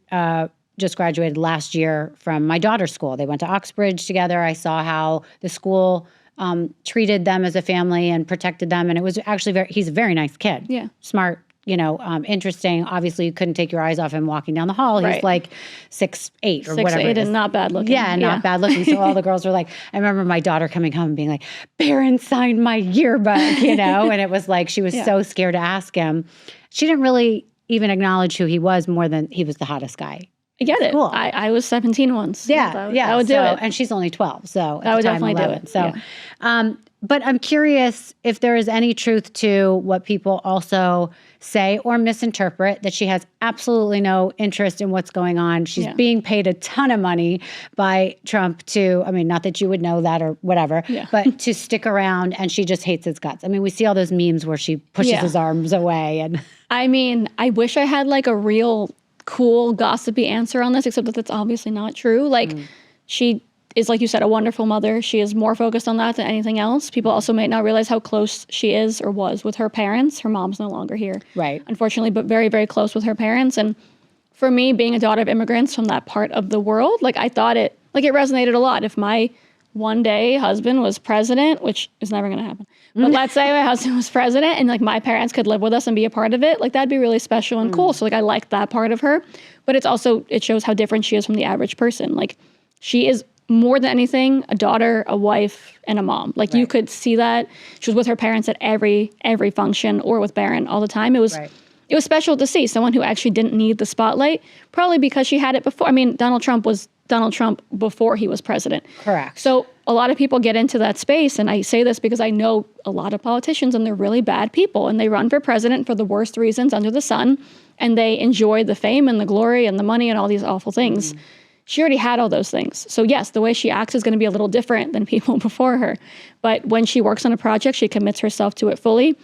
just graduated last year from my daughter's school. They went to Oxbridge together. I saw how the school treated them as a family and protected them. And it was actually he's a very nice kid. Yeah. Smart, interesting. Obviously, you couldn't take your eyes off him walking down the hall. He's like 6'8" or whatever. 6'8" and not bad looking. Yeah, not bad looking. So all the girls were like, I remember my daughter coming home and being like, Barron signed my yearbook, and it was like she was so scared to ask him. She didn't really even acknowledge who he was more than he was the hottest guy. I get it. Cool. I was 17 once. Yeah, I would do it. And she's only 12, so I would definitely 11. do it. So, but I'm curious if there is any truth to what people also say or misinterpret, that she has absolutely no interest in what's going on. She's being paid a ton of money by Trump to, not that you would know that or whatever, but to stick around, and she just hates his guts. I mean, we see all those memes where she pushes his arms away. And I mean, I wish I had like a real cool gossipy answer on this, except that that's obviously not true. Like, she is, like you said, a wonderful mother. She is more focused on that than anything else. People also might not realize how close she is or was with her parents. Her mom's no longer here, right, unfortunately, but very, very close with her parents. And for me, being a daughter of immigrants from that part of the world, like, I thought it resonated a lot. If my one day husband was president, which is never going to happen, but let's say my husband was president and like my parents could live with us and be a part of it, like that'd be really special and cool. So like I like that part of her, but it shows how different she is from the average person. Like, she is more than anything a daughter, a wife, and a mom. Like, you could see that. She was with her parents at every function, or with Barron all the time. It was special to see someone who actually didn't need the spotlight, probably because she had it before. I mean, Donald Trump was Donald Trump before he was president. Correct. So a lot of people get into that space, and I say this because I know a lot of politicians, and they're really bad people, and they run for president for the worst reasons under the sun, and they enjoy the fame and the glory and the money and all these awful things. She already had all those things. So yes, the way she acts is going to be a little different than people before her. But when she works on a project, she commits herself to it fully.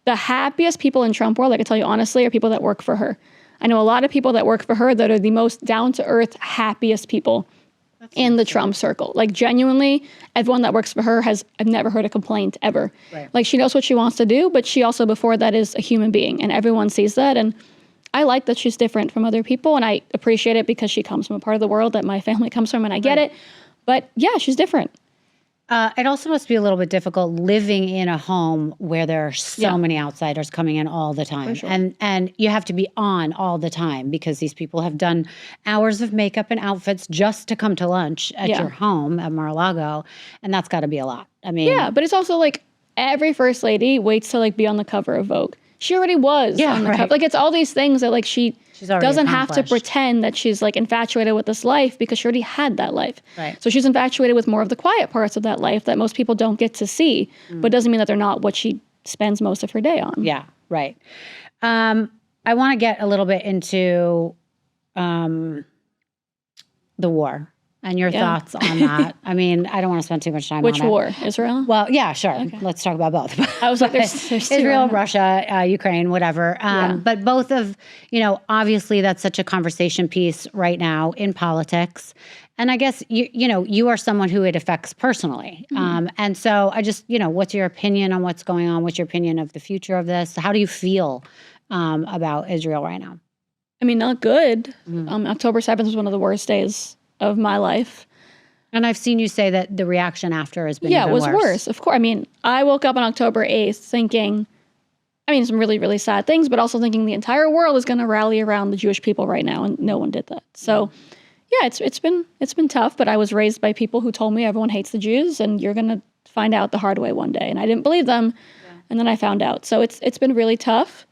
The happiest people in Trump world, I can tell you honestly, are people that work for her. I know a lot of people that work for her that are the most down-to-earth, happiest people in the Trump circle. Like, genuinely, everyone that works for her I've never heard a complaint ever. Right. Like, she knows what she wants to do, but she also, before that, is a human being, and everyone sees that. And I like that she's different from other people, and I appreciate it because she comes from a part of the world that my family comes from, and I get it. But yeah, she's different. It also must be a little bit difficult living in a home where there are so many outsiders coming in all the time. Sure. And you have to be on all the time because these people have done hours of makeup and outfits just to come to lunch at your home at Mar-a-Lago. And that's got to be a lot. I mean, yeah, but it's also like every first lady waits to like be on the cover of Vogue. She already was on the cover. Like, it's all these things that like she doesn't have to pretend that she's like infatuated with this life because she already had that life. Right. So she's infatuated with more of the quiet parts of that life that most people don't get to see, but doesn't mean that they're not what she spends most of her day on. Yeah, right. I want to get a little bit into the war. and your thoughts on that. I mean, I don't want to spend too much time on it. Which war? Israel? Well, yeah, sure. Okay. Let's talk about both. I was like, there's Israel, Russia, Ukraine, whatever. But both of, obviously that's such a conversation piece right now in politics. And I guess, you are someone who it affects personally. And so I just, what's your opinion on what's going on? What's your opinion of the future of this? How do you feel about Israel right now? I mean, not good. October 7th was one of the worst days of my life. And I've seen you say that the reaction after has been even worse. Yeah, it was worse. Of course. I mean, I woke up on October 8th thinking, some really, really sad things, but also thinking the entire world is going to rally around the Jewish people right now, and no one did that. So, yeah, it's been tough, but I was raised by people who told me everyone hates the Jews, and you're going to find out the hard way one day. And I didn't believe them, and then I found out. So it's been really tough.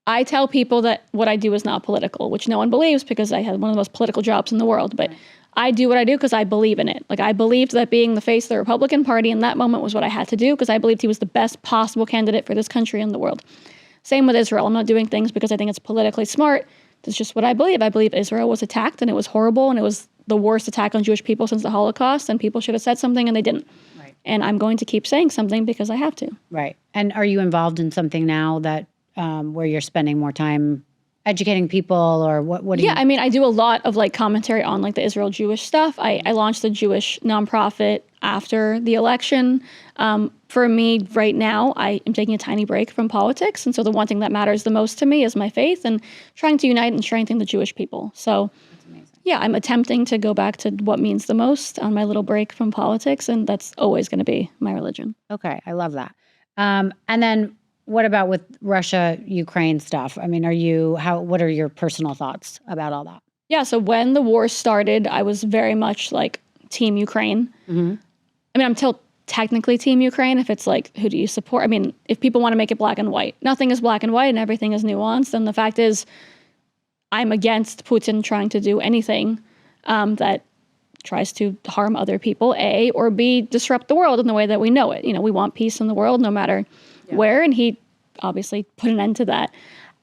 I tell people that what I do is not political, which no one believes because I had one of the most political jobs in the world. But I do what I do because I believe in it. Like, I believed that being the face of the Republican Party in that moment was what I had to do because I believed he was the best possible candidate for this country and the world. Same with Israel. I'm not doing things because I think it's politically smart. It's just what I believe. I believe Israel was attacked and it was horrible and it was the worst attack on Jewish people since the Holocaust, and people should have said something and they didn't. Right. And I'm going to keep saying something because I have to. Right. And are you involved in something now that where you're spending more time educating people, or what do you? Yeah, I do a lot of commentary on the Israel Jewish stuff. I launched a Jewish nonprofit after the election. For me right now, I am taking a tiny break from politics. And so the one thing that matters the most to me is my faith and trying to unite and strengthen the Jewish people. So yeah, I'm attempting to go back to what means the most on my little break from politics. And that's always going to be my religion. Okay. I love that. And then what about with Russia, Ukraine stuff? I mean, what are your personal thoughts about all that? Yeah. So when the war started, I was very much team Ukraine. Mm-hmm. I'm still technically team Ukraine. If it's who do you support? If people want to make it black and white, nothing is black and white and everything is nuanced. And the fact is, I'm against Putin trying to do anything that tries to harm other people, A, or B, disrupt the world in the way that we know it. We want peace in the world no matter where, and he obviously put an end to that.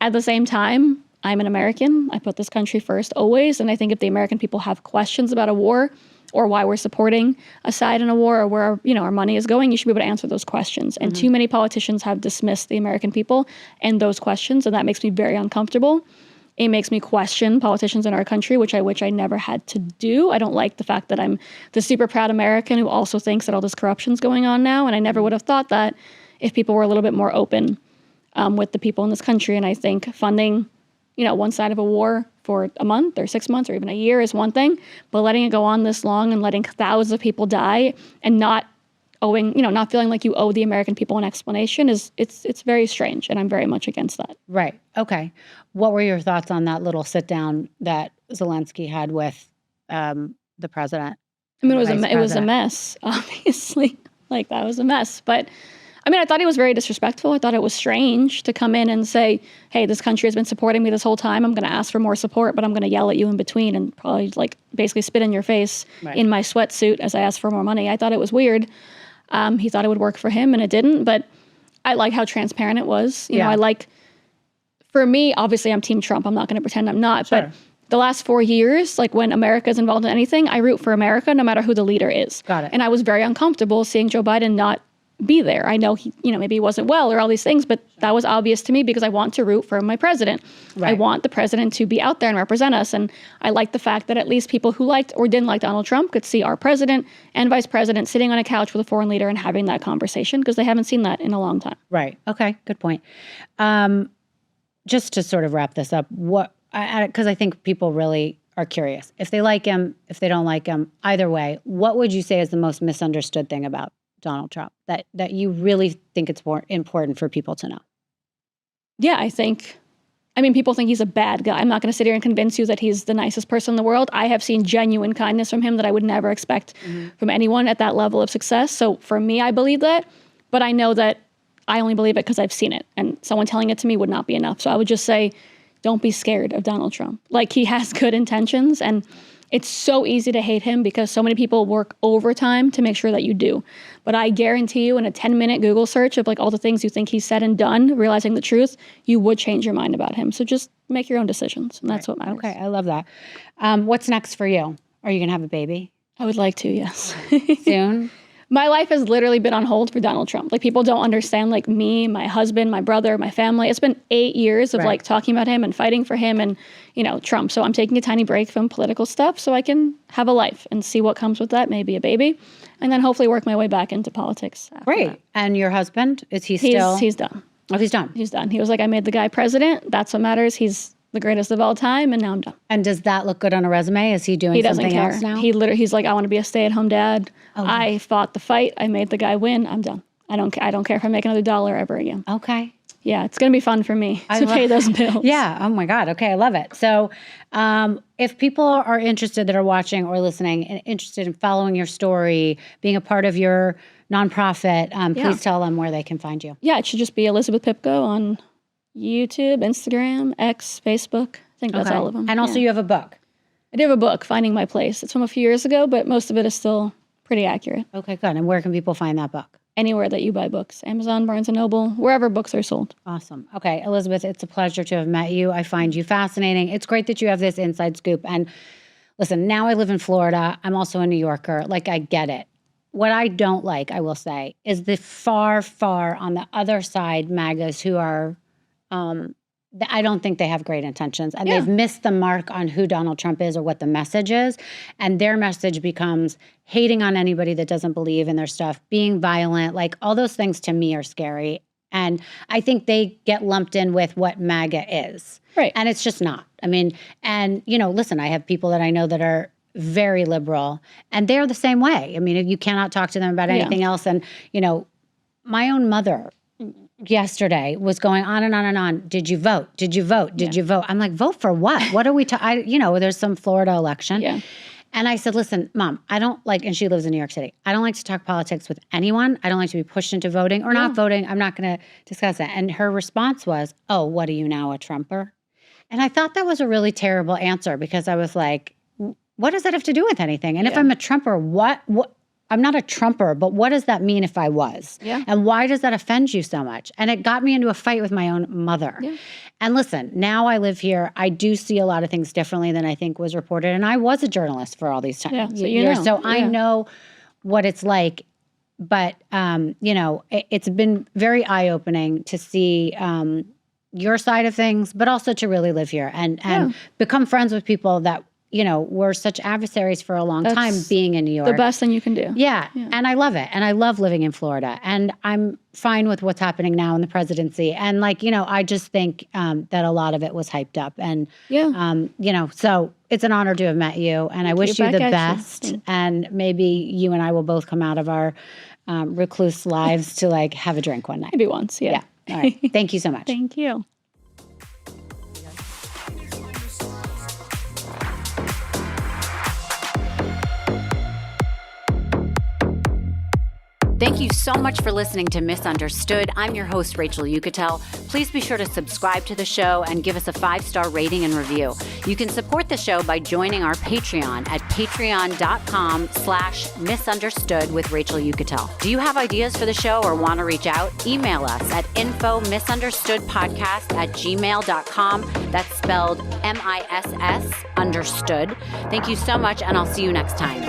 At the same time, I'm an American. I put this country first always, and I think if the American people have questions about a war or why we're supporting a side in a war or where our money is going, you should be able to answer those questions. And too many politicians have dismissed the American people and those questions, and that makes me very uncomfortable. It makes me question politicians in our country, which I never had to do. I don't like the fact that I'm the super proud American who also thinks that all this corruption's going on now, and I never would have thought that if people were a little bit more open with the people in this country. And I think funding, one side of a war for a month or 6 months or even a year is one thing, but letting it go on this long and letting thousands of people die and not feeling like you owe the American people an explanation it's very strange, and I'm very much against that. Right. Okay. What were your thoughts on that little sit down that Zelensky had with the president? It was a mess, obviously. That was a mess, but I thought he was very disrespectful. I thought it was strange to come in and say, hey, this country has been supporting me this whole time. I'm going to ask for more support, but I'm going to yell at you in between and probably basically spit in your face in my sweatsuit as I ask for more money. I thought it was weird. He thought it would work for him and it didn't, but I like how transparent it was. For me, obviously I'm Team Trump. I'm not going to pretend I'm not, sure. But the last 4 years, when America is involved in anything, I root for America no matter who the leader is. Got it. And I was very uncomfortable seeing Joe Biden not be there. I know he, maybe he wasn't well or all these things, but that was obvious to me because I want to root for my president. Right. I want the president to be out there and represent us. And I like the fact that at least people who liked or didn't like Donald Trump could see our president and vice president sitting on a couch with a foreign leader and having that conversation because they haven't seen that in a long time. Right. Okay. Good point. Just to sort of wrap this up, because I think people really are curious. If they like him, if they don't like him, either way, what would you say is the most misunderstood thing about Donald Trump that you really think it's more important for people to know? Yeah, people think he's a bad guy. I'm not going to sit here and convince you that he's the nicest person in the world. I have seen genuine kindness from him that I would never expect from anyone at that level of success. So for me, I believe that, but I know that I only believe it because I've seen it, and someone telling it to me would not be enough. So I would just say, don't be scared of Donald Trump. He has good intentions, and it's so easy to hate him because so many people work overtime to make sure that you do. But I guarantee you in a 10-minute Google search of all the things you think he's said and done, realizing the truth, you would change your mind about him. So just make your own decisions. And that's what matters. Okay, I love that. What's next for you? Are you going to have a baby I would like to, yes. soon? My life has literally been on hold for Donald Trump. Like, people don't understand, like, me, my husband, my brother, my family. It's been 8 years of Right. like talking about him and fighting for him and, Trump. So I'm taking a tiny break from political stuff so I can have a life and see what comes with that, maybe a baby, and then hopefully work my way back into politics after Great. that. And your husband, is he still? He's done. Oh, he's done. He's done. He was like, I made the guy president. That's what matters. He's the greatest of all time, and now I'm done. And does that look good on a resume? Is he doing He doesn't something care. else now? He's like, I want to be a stay-at-home dad. Oh, I fought the fight. I made the guy win. I'm done. I don't care if I make another dollar ever again. Okay. Yeah, it's gonna be fun for me to pay those bills. Yeah. Oh my God. Okay. I love it. So, if people are interested that are watching or listening and interested in following your story, being a part of your nonprofit, please tell them where they can find you. Yeah, it should just be Elizabeth Pipko on YouTube, Instagram, X, Facebook. I think that's all of them. And also, you have a book. I do have a book, Finding My Place. It's from a few years ago, but most of it is still pretty accurate. Okay, good. And where can people find that book? Anywhere that you buy books, Amazon, Barnes & Noble, wherever books are sold. Awesome. Okay, Elizabeth, it's a pleasure to have met you. I find you fascinating. It's great that you have this inside scoop. And listen, now I live in Florida. I'm also a New Yorker. Like, I get it. What I don't like, I will say, is the far, far on the other side MAGAs who are, I don't think they have great intentions. And they've missed the mark on who Donald Trump is or what the message is. And their message becomes hating on anybody that doesn't believe in their stuff, being violent. Like, all those things to me are scary. And I think they get lumped in with what MAGA is. Right. And it's just not. I mean, and, listen, I have people that I know that are very liberal, and they're the same way. I mean, you cannot talk to them about anything else. And, my own mother yesterday was going on and on and on. Did you vote? Did you vote? Did you vote? I'm like, vote for what? What are we there's some Florida election. Yeah. And I said, listen, Mom, I don't like, and she lives in New York City. I don't like to talk politics with anyone. I don't like to be pushed into voting or not voting. I'm not going to discuss that. And her response was, oh, what are you now, a Trumper? And I thought that was a really terrible answer, because I was like, what does that have to do with anything? And if I'm a Trumper, what I'm not a Trumper, but what does that mean if I was? Yeah. And why does that offend you so much? And it got me into a fight with my own mother. Yeah. And listen, now I live here. I do see a lot of things differently than I think was reported. And I was a journalist for all these times. Yeah, so I know what it's like. But, it's been very eye-opening to see your side of things, but also to really live here and become friends with people that were such adversaries for a long time being in New York. The best thing you can do. Yeah. And I love it. And I love living in Florida. And I'm fine with what's happening now in the presidency. And I just think that a lot of it was hyped up. And, so it's an honor to have met you. And I wish you the best. And maybe you and I will both come out of our recluse lives to have a drink one night. Maybe once, yeah. All right. Thank you so much. Thank you. Thank you so much for listening to Misunderstood. I'm your host, Rachel Yucatel. Please be sure to subscribe to the show and give us a 5-star rating and review. You can support the show by joining our Patreon at patreon.com/misunderstood with Rachel Yucatel. Do you have ideas for the show or want to reach out? Email us at info misunderstoodpodcast@gmail.com. That's spelled MISS understood. Thank you so much, and I'll see you next time.